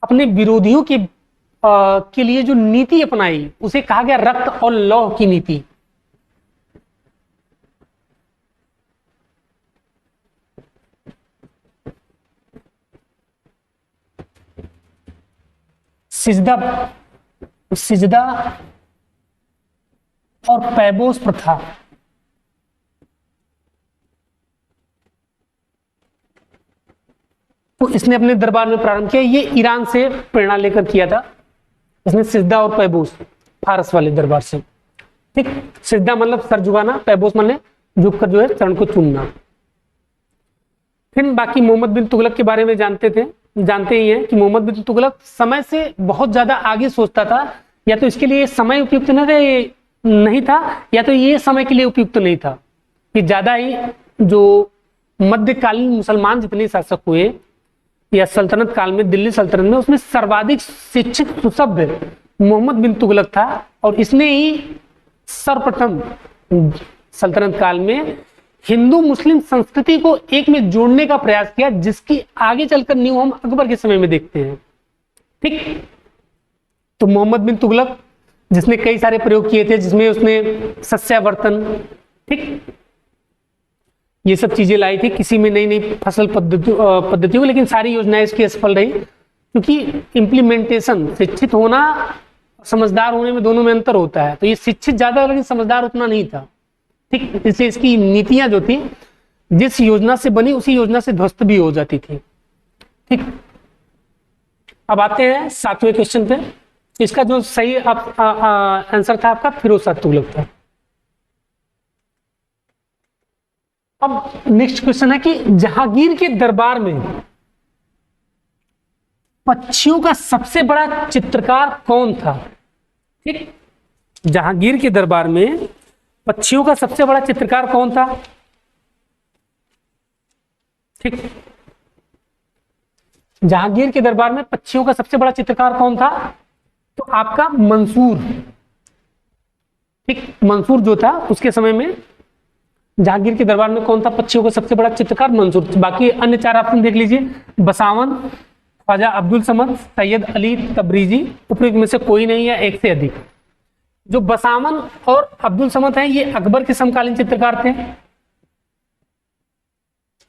अपने विरोधियों के लिए जो नीति अपनाई उसे कहा गया रक्त और लौह की नीति। सिजदा और पैबोस प्रथा, तो इसने अपने दरबार में प्रारंभ किया। ये ईरान से प्रेरणा लेकर किया था इसने, सिजदा और पैबोस, फारस वाले दरबार से। ठीक, सिजदा मतलब सर झुकाना, पैबोस मतलब झुककर जो है चरण को चूमना। फिर बाकी मोहम्मद बिन तुगलक के बारे में जानते ही हैं कि मोहम्मद बिन तुगलक समय से बहुत ज्यादा आगे सोचता था। या तो इसके लिए समय उपयुक्त नहीं था या तो ये समय के लिए उपयुक्त नहीं था कि ज्यादा ही जो मध्यकालीन मुसलमान जितने शासक हुए या सल्तनत काल में, दिल्ली सल्तनत में, उसमें सर्वाधिक शिक्षित सुसभ्य मोहम्मद बिन तुगलक था। और इसने ही सर्वप्रथम सल्तनत काल में हिंदू मुस्लिम संस्कृति को एक में जोड़ने का प्रयास किया, जिसकी आगे चलकर नींव हम अकबर के समय में देखते हैं। ठीक, तो मोहम्मद बिन तुगलक जिसने कई सारे प्रयोग किए थे, जिसमें उसने सस्यावर्तन, ठीक, ये सब चीजें लाई थी, किसी में नई नई फसल पद्धतियों, लेकिन सारी योजनाएं इसकी असफल रही, क्योंकि इम्प्लीमेंटेशन, शिक्षित होना समझदार होने में दोनों में अंतर होता है। तो ये शिक्षित ज्यादा लेकिन समझदार उतना नहीं था। ठीक, इसलिए इसकी नीतियां जो थी जिस योजना से बनी उसी योजना से ध्वस्त भी हो जाती थी। ठीक, अब आते हैं 7वें क्वेश्चन पे। इसका जो सही आंसर था आपका फिरोज शाह तुगलक था। अब नेक्स्ट क्वेश्चन है कि जहांगीर के दरबार में पक्षियों का सबसे बड़ा चित्रकार कौन था? ठीक, जहांगीर के दरबार में पक्षियों का सबसे बड़ा चित्रकार कौन था? ठीक, जहांगीर के दरबार में पक्षियों का सबसे बड़ा चित्रकार कौन था? तो आपका मंसूर। ठीक, मंसूर जो था उसके समय में जहांगीर के दरबार में कौन था पक्षियों का सबसे बड़ा चित्रकार? मंसूर। बाकी अन्य 4 ऑप्शन देख लीजिए, बसावन, ख्वाजा अब्दुल समद, सैयद अली तबरीजी, उपरोक्त में से कोई नहीं है, एक से अधिक। जो बसामन और अब्दुल समद हैं ये अकबर के समकालीन चित्रकार थे।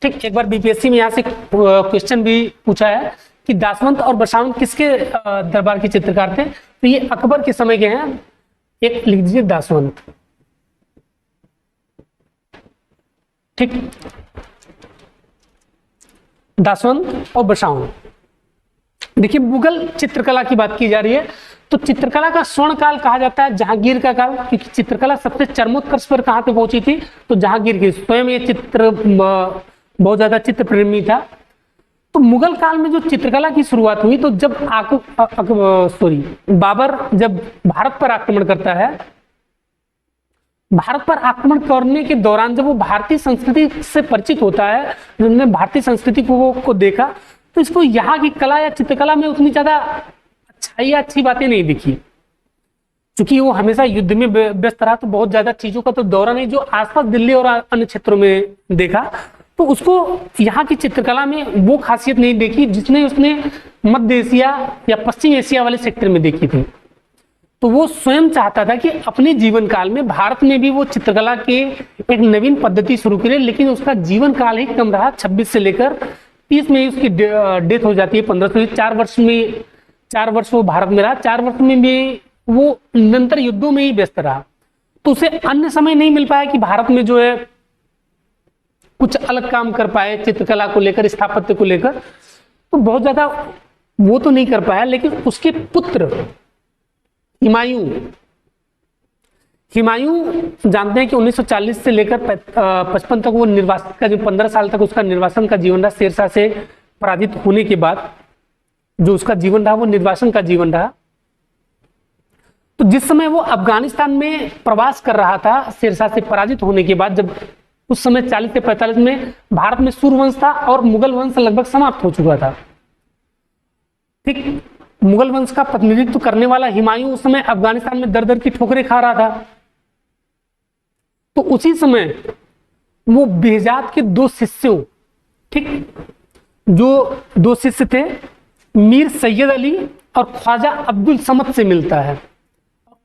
ठीक, एक बार बीपीएससी में यहां से क्वेश्चन भी पूछा है कि दासवंत और बसामन किसके दरबार के चित्रकार थे, तो ये अकबर के समय के हैं। एक लिख दीजिए दासवंत। ठीक, दासवंत और बसावन। देखिए मुगल चित्रकला की बात की जा रही है तो चित्रकला का स्वर्ण काल कहा जाता है जहांगीर का काल, क्योंकि चित्रकला सबसे चरमोत्कर्ष पर कहां पे पहुंची थी, तो जहांगीर की। स्वयं ये चित्र बहुत ज्यादा चित्र प्रेमी था। तो मुगल काल में जो चित्रकला की शुरुआत हुई, तो जब बाबर जब भारत पर आक्रमण करता है, भारत पर आक्रमण करने के दौरान जब वो भारतीय संस्कृति से परिचित होता है, उन्होंने भारतीय संस्कृति को देखा, तो इसको यहाँ की कला या चित्रकला में उतनी ज्यादा अच्छाई या अच्छी बातें नहीं दिखी। क्योंकि वो हमेशा युद्ध में व्यस्त रहा, तो बहुत ज्यादा चीजों का तो दौरा नहीं जो आसपास दिल्ली और अन्य क्षेत्रों में देखा, तो उसको यहाँ की चित्रकला में वो खासियत नहीं देखी जिसने उसने मध्य एशिया या पश्चिम एशिया वाले सेक्टर में देखी थी। तो वो स्वयं चाहता था कि अपने जीवन काल में भारत में भी वो चित्रकला के एक नवीन पद्धति शुरू करे, लेकिन उसका जीवन काल ही कम रहा। 26 से लेकर 30 में उसकी डेथ हो जाती है। 4 वर्ष वो भारत में रहा। 4 वर्ष में भी वो निरंतर युद्धों में ही व्यस्त रहा, तो उसे अन्य समय नहीं मिल पाया कि भारत में जो है कुछ अलग काम कर पाए चित्रकला को लेकर, स्थापत्य को लेकर, तो बहुत ज्यादा वो तो नहीं कर पाया। लेकिन उसके पुत्र हुमायूं जानते हैं कि 1940 से लेकर 55 तक वो निर्वासन का, जो 15 साल तक उसका निर्वासन का जीवन रहा, शेरशाह से पराजित होने के बाद जो उसका जीवन रहा वो निर्वासन का जीवन रहा। तो जिस समय वो अफगानिस्तान में प्रवास कर रहा था शेरशाह से पराजित होने के बाद, जब उस समय 40 से 45 में भारत में सूर्यवंश था और मुगल वंश लगभग समाप्त हो चुका था। ठीक, मुगल वंश का प्रतिनिधित्व करने वाला हुमायूं उस समय अफगानिस्तान में दर दर की ठोकरें खा रहा था। तो उसी समय वो बेहजाद के 2 शिष्यों, ठीक, जो 2 शिष्य थे मीर सैयद अली और ख्वाजा अब्दुल समद से मिलता है।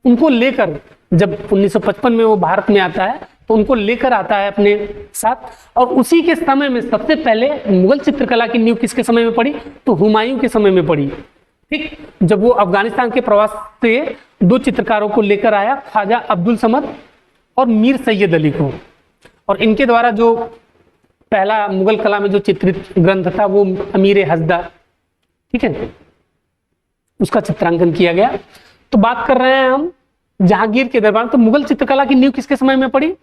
उनको लेकर जब 1955 में वो भारत में आता है तो उनको लेकर आता है अपने साथ। और उसी के समय में सबसे पहले मुगल चित्रकला की नींव किसके समय में पड़ी, तो हुमायूं के समय में पड़ी। ठीक, जब वो अफगानिस्तान के प्रवास से 2 चित्रकारों को लेकर आया, ख्वाजा अब्दुल समद और मीर सैयद अली को, और इनके द्वारा जो पहला मुगल कला में जो चित्रित ग्रंथ था वो अमीर हसदा, ठीक है, उसका चित्रांकन किया गया। तो बात कर रहे हैं हम जहांगीर के दरबार। तो मुगल चित्रकला की नींव किसके समय में पड़ी,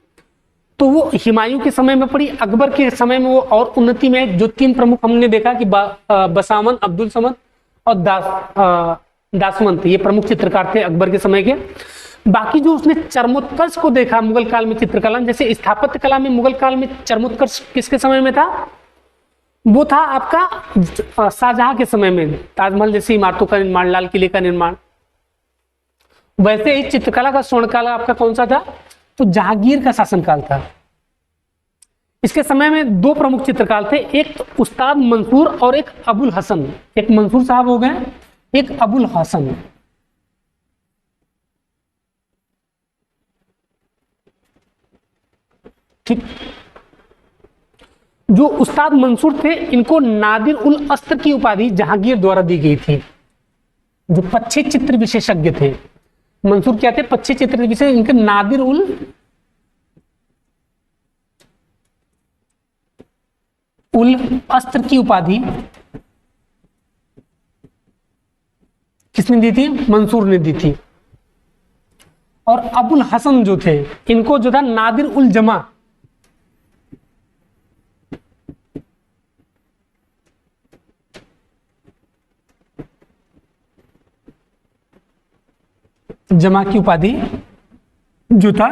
तो वो हुमायूं के समय में पड़ी। अकबर के समय में वो और उन्नति में जो 3 प्रमुख हमने देखा कि बसामन, अब्दुल समद और दासवंत, ये प्रमुख चित्रकार थे अकबर के समय के। बाकी जो उसने चरमोत्कर्ष को देखा मुगल काल में चित्रकला में, जैसे स्थापत्य कला में मुगल काल में चरमोत्कर्ष किसके समय में था, वो था आपका शाहजहां के समय में, ताजमहल जैसी इमारतों का निर्माण, लाल किले का निर्माण। वैसे ही चित्रकला का स्वर्णकाल आपका कौन सा था, तो जहांगीर का शासनकाल था। इसके समय में 2 प्रमुख चित्रकार थे, एक उस्ताद मंसूर और एक अबुल हसन। एक मंसूर साहब हो गए, एक अबुल हसन। ठीक, जो उस्ताद मंसूर थे इनको नादिर उल अस्त्र की उपाधि जहांगीर द्वारा दी गई थी। जो पक्षी चित्र विशेषज्ञ थे, मंसूर क्या थे, पक्षी चित्र विशेषज्ञ, इनके नादिर उल अस्त्र की उपाधि किसने दी थी, मंसूर ने दी थी। और अबुल हसन जो थे इनको जो था नादिर उल जमा, जमा की उपाधि जो था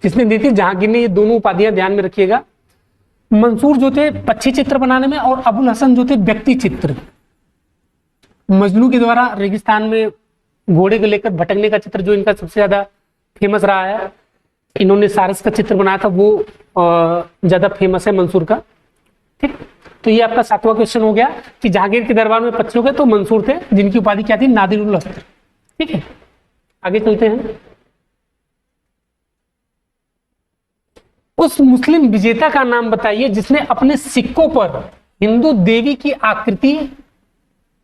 किसने दी थी, जहांगीर ने। ये दोनों उपाधियां ध्यान में रखिएगा। मंसूर जो थे पक्षी चित्र बनाने में, और अबुल हसन जो थे व्यक्ति चित्र। मजनू के द्वारा रेगिस्तान में घोड़े को लेकर भटकने का चित्र जो इनका सबसे ज्यादा फेमस रहा है, इन्होंने सारस का चित्र बनाया था, वो ज्यादा फेमस है मंसूर का। ठीक, तो ये आपका 7वां क्वेश्चन हो गया कि जहांगीर के दरबार में 25 लोग हैं तो मंसूर थे, जिनकी उपाधि क्या थी, नादिरुल अस्त्र। ठीक है, आगे चलते हैं। उस मुस्लिम विजेता का नाम बताइए जिसने अपने सिक्कों पर हिंदू देवी की आकृति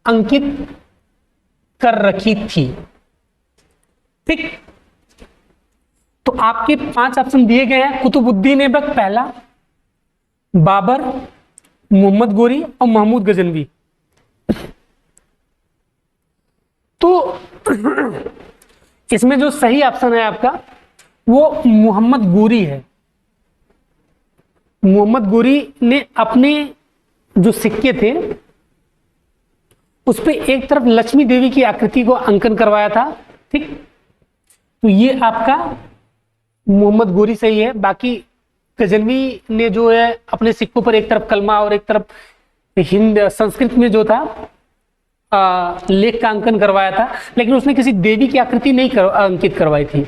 अंकित कर रखी थी। ठीक, तो आपके 5 ऑप्शन दिए गए हैं। कुतुबुद्दीन ऐबक पहला, बाबर, मोहम्मद गोरी और महमूद गजनवी। तो इसमें जो सही ऑप्शन है आपका वो मोहम्मद गोरी है। मोहम्मद गोरी ने अपने जो सिक्के थे उस पे एक तरफ लक्ष्मी देवी की आकृति को अंकन करवाया था। ठीक, तो ये आपका मोहम्मद गोरी सही है। बाकी गजनवी ने जो है अपने सिक्कों पर एक तरफ कलमा और एक तरफ हिंद संस्कृत में जो था लेख का अंकन करवाया था, लेकिन उसने किसी देवी की आकृति नहीं अंकित करवाई थी।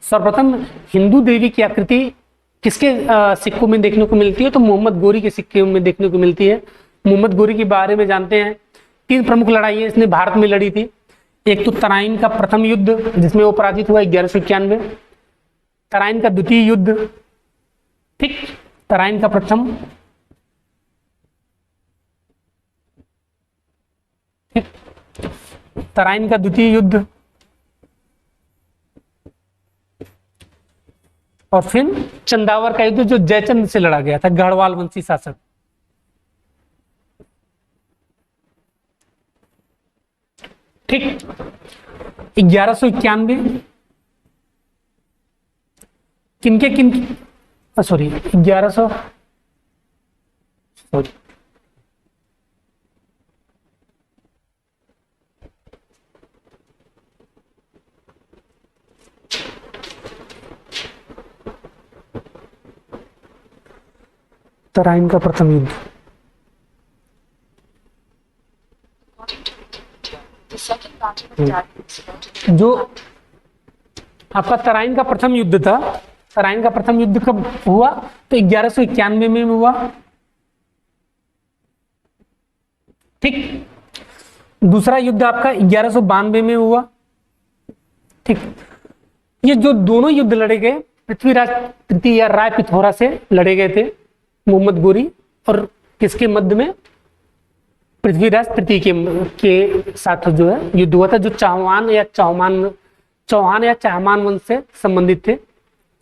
सर्वप्रथम हिंदू देवी की आकृति किसके सिक्कों में देखने को मिलती है, तो मोहम्मद गोरी के सिक्के में देखने को मिलती है। मोहम्मद गोरी के बारे में जानते हैं, 3 प्रमुख लड़ाइयां इसने भारत में लड़ी थी। एक तो तराइन का प्रथम युद्ध जिसमें वो पराजित हुआ 1191, तराइन का द्वितीय युद्ध, ठीक, तराइन का प्रथम, ठीक, तराइन का द्वितीय युद्ध, और फिर चंदावर का युद्ध जो जयचंद से लड़ा गया था, गढ़वाल वंशी शासक। ठीक, 1191 किनके किन सॉरी 1100 सॉरी तराइन का प्रथम युद्ध, जो आपका तराइन का प्रथम युद्ध था, तराइन का प्रथम युद्ध कब हुआ, तो 1191 में हुआ। ठीक, दूसरा युद्ध आपका 1192 में हुआ। ठीक, ये जो दोनों युद्ध लड़े गए पृथ्वीराज तृतीय या राय पिथौरा से लड़े गए थे, मोहम्मद गोरी और किसके मध्य में, पृथ्वीराज तृतीय के साथ जो है युद्ध हुआ था, जो चौहान या चाहमान वंश से संबंधित थे,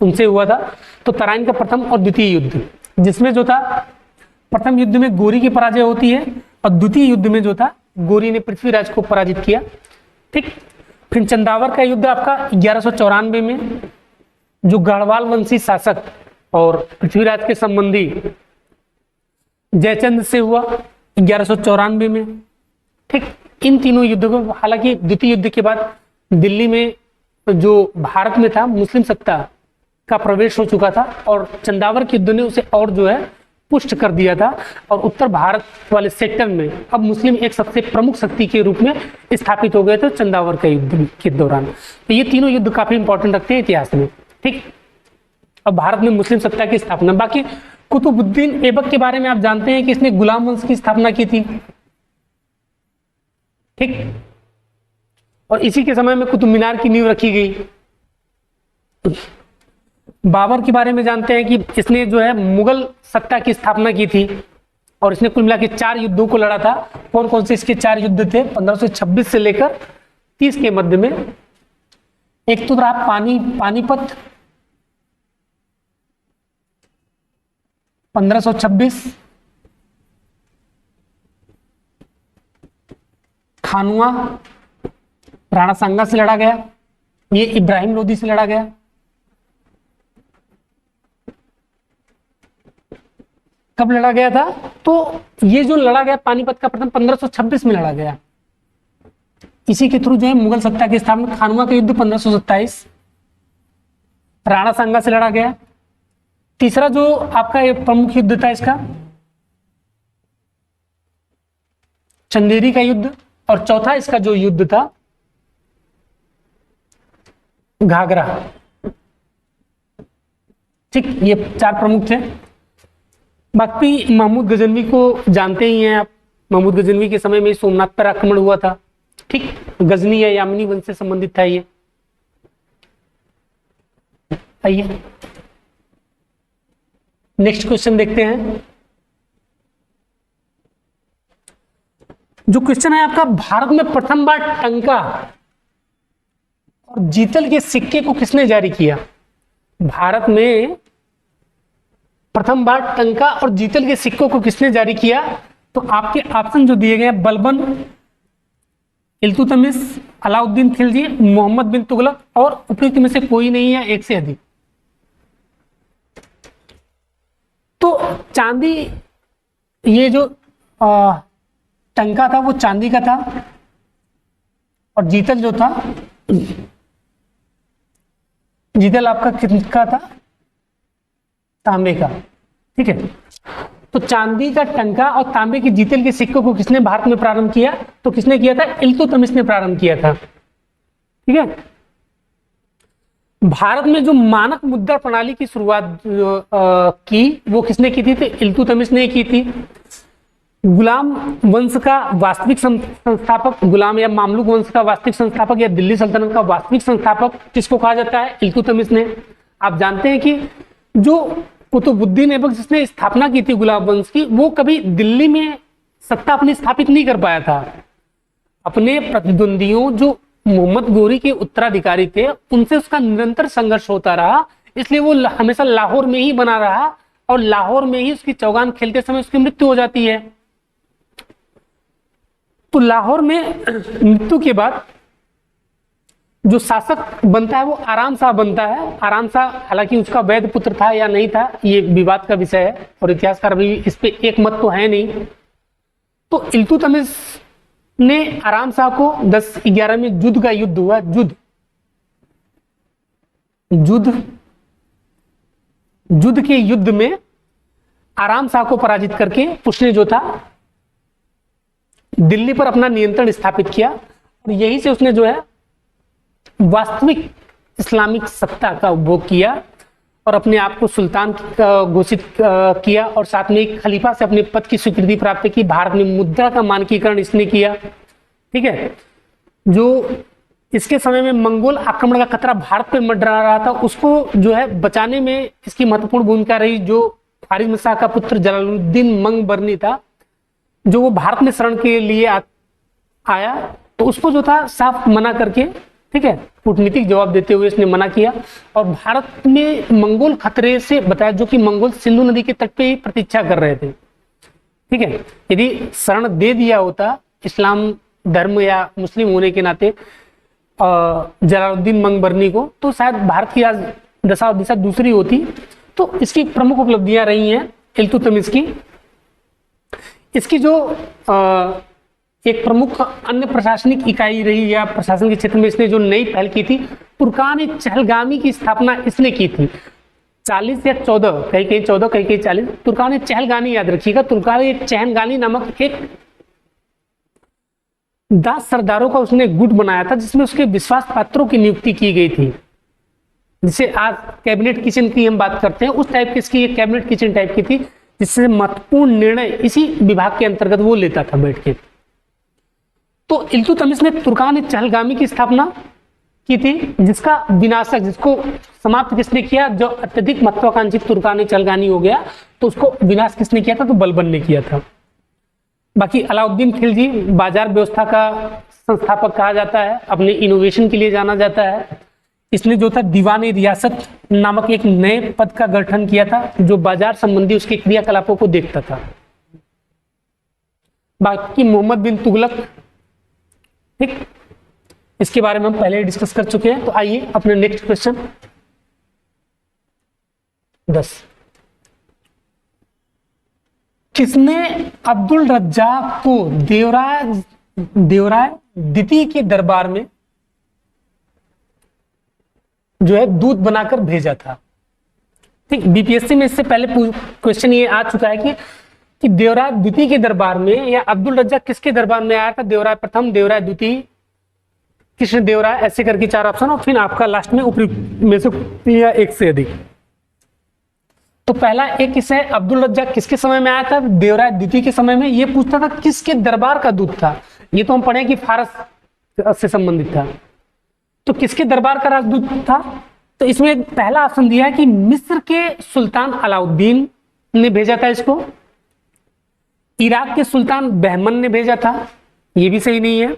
उनसे हुआ था। तो तराइन का प्रथम और द्वितीय युद्ध, जिसमें जो था प्रथम युद्ध में गोरी की पराजय होती है और द्वितीय युद्ध में जो था गोरी ने पृथ्वीराज को पराजित किया। ठीक, फिर चंदावर का युद्ध आपका 1194 में, जो गढ़वाल वंशी शासक और पृथ्वीराज के संबंधी जयचंद से हुआ 1194 में। ठीक, इन तीनों युद्धों को, हालांकि द्वितीय युद्ध के बाद दिल्ली में जो भारत में था मुस्लिम सत्ता का प्रवेश हो चुका था और चंदावर के युद्ध ने उसे और जो है पुष्ट कर दिया था, और उत्तर भारत वाले सेक्टर में अब मुस्लिम एक सबसे प्रमुख शक्ति के रूप में स्थापित हो गए थे चंदावर के युद्ध के दौरान। तो ये तीनों युद्ध काफी इंपॉर्टेंट रखते हैं इतिहास में। ठीक, अब भारत में मुस्लिम सत्ता की स्थापना। बाकी कुतुबुद्दीन ऐबक के बारे में आप जानते हैं कि इसने गुलाम वंश की स्थापना की थी। ठीक, और इसी के समय में कुतुब मीनार की नींव रखी गई। बाबर के बारे में जानते हैं कि इसने जो है मुगल सत्ता की स्थापना की थी और इसने कुल मिला के 4 युद्धों को लड़ा था। कौन कौन से इसके 4 युद्ध थे, 1526 से लेकर 30 के मध्य में। एक तो रहा पानीपत 1526, खानुआ राणा सांगा से लड़ा गया, ये इब्राहिम लोदी से लड़ा गया। कब लड़ा गया था, तो ये जो लड़ा गया पानीपत का प्रथम 1526 में लड़ा गया। इसी के थ्रू जो है मुगल सत्ता की स्थापना। खानुआ का युद्ध 1527 राणा सांगा से लड़ा गया। तीसरा जो आपका एक प्रमुख युद्ध था इसका चंदेरी का युद्ध, और चौथा इसका जो युद्ध था घाघरा। ठीक, ये 4 प्रमुख थे। बाकी महमूद गजनवी को जानते ही हैं आप। महमूद गजनवी के समय में सोमनाथ पर आक्रमण हुआ था, ठीक। गजनी या यामिनी वंश से संबंधित था ये। आइए नेक्स्ट क्वेश्चन देखते हैं। जो क्वेश्चन है आपका, भारत में प्रथम बार टंका और जीतल के सिक्के को किसने जारी किया? भारत में प्रथम बार टंका और जीतल के सिक्कों को किसने जारी किया? तो आपके ऑप्शन जो दिए गए हैं, बलबन, इल्तुतमिश, अलाउद्दीन खिलजी, मोहम्मद बिन तुगलक, और उपयुक्त में से कोई नहीं है, एक से अधिक। तो चांदी, ये जो टंका था वो चांदी का था, और जीतल जो था, जीतल आपका किसका था? तांबे का, ठीक है। तो चांदी का टंका और तांबे के जीतल के सिक्कों को किसने भारत में प्रारंभ किया? तो किसने किया था? इल्तुतमिश ने प्रारंभ किया था, ठीक है। भारत में जो मानक मुद्रा प्रणाली की शुरुआत की वो किसने की थी? तो इल्तुतमिश ने की थी। गुलाम वंश का वास्तविक संस्थापक, गुलाम या मामलुक वंश का वास्तविक संस्थापक या दिल्ली सल्तनत का वास्तविक संस्थापक किसको कहा जाता है? इल्तुतमिश ने। आप जानते हैं कि जो कुतुबुद्दीन ऐबक जिसने स्थापना की थी गुलाम वंश की, वो कभी दिल्ली में सत्ता अपनी स्थापित नहीं कर पाया था। अपने प्रतिद्वंदियों जो मोहम्मद गोरी के उत्तराधिकारी थे उनसे उसका निरंतर संघर्ष होता रहा, इसलिए वो हमेशा लाहौर में ही बना रहा, और लाहौर में ही उसकी चौगान खेलते समय उसकी मृत्यु हो जाती है। तो लाहौर में मृत्यु के बाद जो शासक बनता है वो आराम शाह बनता है। आराम शाह हालांकि उसका वैध पुत्र था या नहीं था, ये विवाद का विषय है, और इतिहासकार अभी इस पे एक मत तो है नहीं। तो इल्तुतमिश ने आराम शाह को 1011 में जुद का युद्ध हुआ, जुद के युद्ध में आराम शाह को पराजित करके उसने जो था दिल्ली पर अपना नियंत्रण स्थापित किया, और यहीं से उसने जो है वास्तविक इस्लामिक सत्ता का उपभोग किया और अपने आप को सुल्तान घोषित किया, और साथ में एक खलीफा से अपने पद की स्वीकृति प्राप्त की। भारत में मुद्रा का मानकीकरण इसने किया, ठीक है। जो इसके समय में मंगोल आक्रमण का खतरा भारत पे मंडरा रहा था, उसको जो है बचाने में इसकी महत्वपूर्ण भूमिका रही। जो फारिद शाह का पुत्र जलालुद्दीन मंगबरनी था, जो वो भारत में शरण के लिए आया, तो उसको जो था साफ मना करके, ठीक है, कूटनीतिक जवाब देते हुए इसने मना किया, और भारत में मंगोल खतरे से बताया, जो कि मंगोल सिंधु नदी के तट पे ही प्रतीक्षा कर रहे थे, ठीक है। यदि शरण दे दिया होता इस्लाम धर्म या मुस्लिम होने के नाते जलालुद्दीन मंगबरनी को, तो शायद भारत की आज दशा और दिशा दूसरी होती। तो इसकी प्रमुख उपलब्धियां रही हैं इल्तुतमिश की। इसकी जो एक प्रमुख अन्य प्रशासनिक इकाई रही या प्रशासन के क्षेत्र में इसने जो नई पहल की थी, तुर्कान चहलगामी की स्थापना इसने की थी। 40 या 14, कहीं 14, कहीं 40, तुर्कान चहलगानी याद रखिएगा। तुर्कान चहलगानी नामक एक 10 सरदारों का उसने गुट बनाया था, जिसमें उसके विश्वास पात्रों की नियुक्ति की गई थी, जिसे आज कैबिनेट किचन की हम बात करते हैं, उस टाइप की इसकी एक कैबिनेट किचन टाइप की थी, जिससे महत्वपूर्ण निर्णय इसी विभाग के अंतर्गत वो लेता था बैठ के। तो इल्तुतमिश ने तुर्कान चहलगामी की स्थापना की थी, जिसका विनाशक, जिसको समाप्त किसने किया? जो अत्यधिक महत्वाकांक्षी तुर्कान चहलगामी हो गया, तो उसको विनाश किसने किया था? तो बलबन ने किया था। बाकी अलाउद्दीन खिलजी बाजार व्यवस्था का संस्थापक कहा जाता है, अपने इनोवेशन के लिए जाना जाता है। इसने जो था दीवाने रियासत नामक एक नए पद का गठन किया था, जो बाजार संबंधी उसके क्रियाकलापों को देखता था। बाकी मोहम्मद बिन तुगलक, ठीक, इसके बारे में हम पहले डिस्कस कर चुके हैं। तो आइए अपने नेक्स्ट क्वेश्चन 10। किसने अब्दुल रज्जाक को देवराय द्वितीय के दरबार में जो है दूत बनाकर भेजा था? ठीक, बीपीएससी में इससे पहले क्वेश्चन ये आ चुका है कि देवराय द्वितीय के दरबार में, या अब्दुल रज्जाक किसके दरबार में आया था? देवराय प्रथम, देवराय द्वितीय, कृष्ण देवराय, ऐसे करके 4 ऑप्शन, और फिर आपका लास्ट में उपयुक्त में से या एक से अधिक। तो पहला एक किस्सा अब्दुल रज्जाक किसके समय में आया था? देवराय द्वितीय के समय में। ये पूछता था किसके दरबार का दूत था, ये तो हम पढ़े कि फारस से संबंधित था, तो किसके दरबार का राजदूत था? तो इसमें पहला ऑप्शन दिया है कि मिस्र के सुल्तान अलाउद्दीन ने भेजा था इसको, इराक के सुल्तान बहमन ने भेजा था, ये भी सही नहीं है,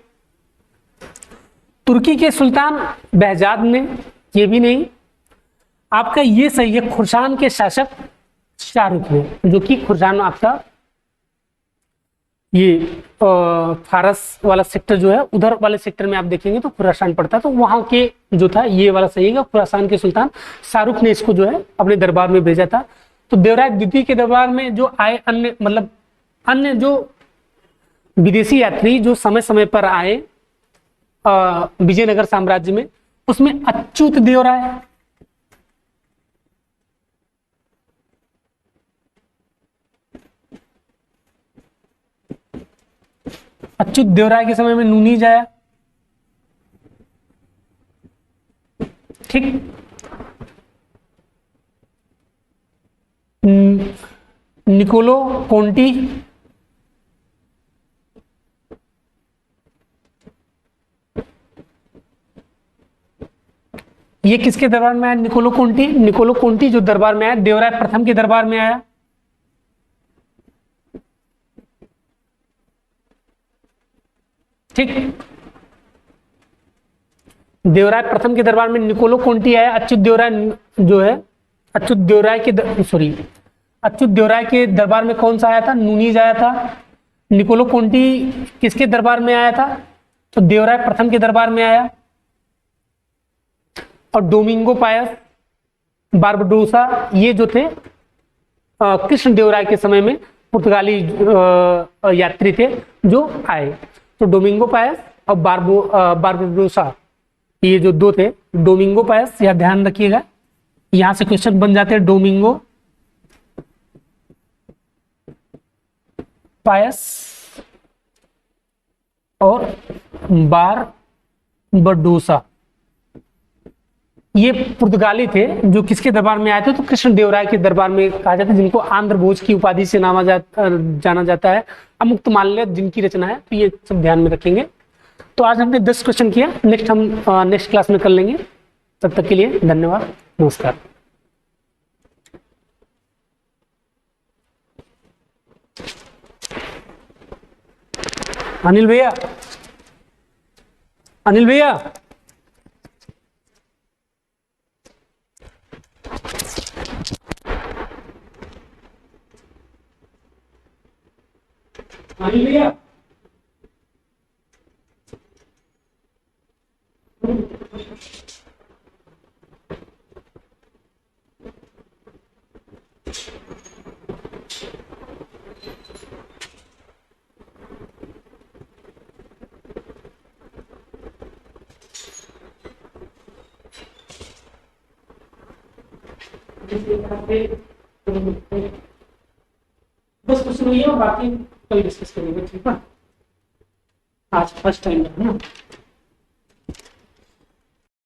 तुर्की के सुल्तान बहजाद ने, ये भी नहीं। आपका ये सही है, खुरासान के शासक शाहरुख ने, जो कि खुरासान आपका ये फारस वाला सेक्टर जो है, उधर वाले सेक्टर में आप देखेंगे तो खुरासान पड़ता है, तो वहां के जो था ये वाला सही है, खुरासान के सुल्तान शाहरुख ने इसको जो है अपने दरबार में भेजा था। तो देवराय द्वितीय के दरबार में जो आए अन्य मतलब अन्य जो विदेशी यात्री जो समय समय पर आए विजयनगर साम्राज्य में, उसमें अच्युत देवराय, अच्युत देवराय के समय में नूनीज आया, ठीक। निकोलो कोंटी, ये किसके दरबार में आया? Niccolo Conti. निकोलो कोंटी जो दरबार में आया, देवराय प्रथम के दरबार में आया, ठीक। देवराय प्रथम के दरबार में निकोलो कोंटी आया। अच्युत देवराय जो है, अच्युत देवराय के दरबार में कौन सा आया था? नूनीज आया था। निकोलो कोंटी किसके दरबार में आया था? तो देवराय प्रथम के दरबार में आया। और डोमिंगो पायस बारबडोसा, ये जो थे कृष्ण देवराय के समय में पुर्तगाली यात्री थे जो आए। तो डोमिंगो पायस और बारबडोसा, ये जो दो थे, डोमिंगो पायस, यह ध्यान रखिएगा, यहां से क्वेश्चन बन जाते हैं। डोमिंगो पायस और बारबडोसा, ये पुर्तगाली थे जो किसके दरबार में आए थे? तो कृष्ण देवराय के दरबार में कहा जाता है, जिनको आंध्र भोज की उपाधि से जाना जाता है, अमुक्त माल्य जिनकी रचना है। तो ये सब ध्यान में रखेंगे। तो आज हमने 10 क्वेश्चन किया, नेक्स्ट हम नेक्स्ट क्लास में कर लेंगे। तब तक के लिए धन्यवाद, नमस्कार। अनिल भैया, अनिल भैया, अनिल भैया, बस कुछ नहीं है, बाकी कल डिस्कस करेंगे, ठीक है। आज फर्स्ट टाइम है ना।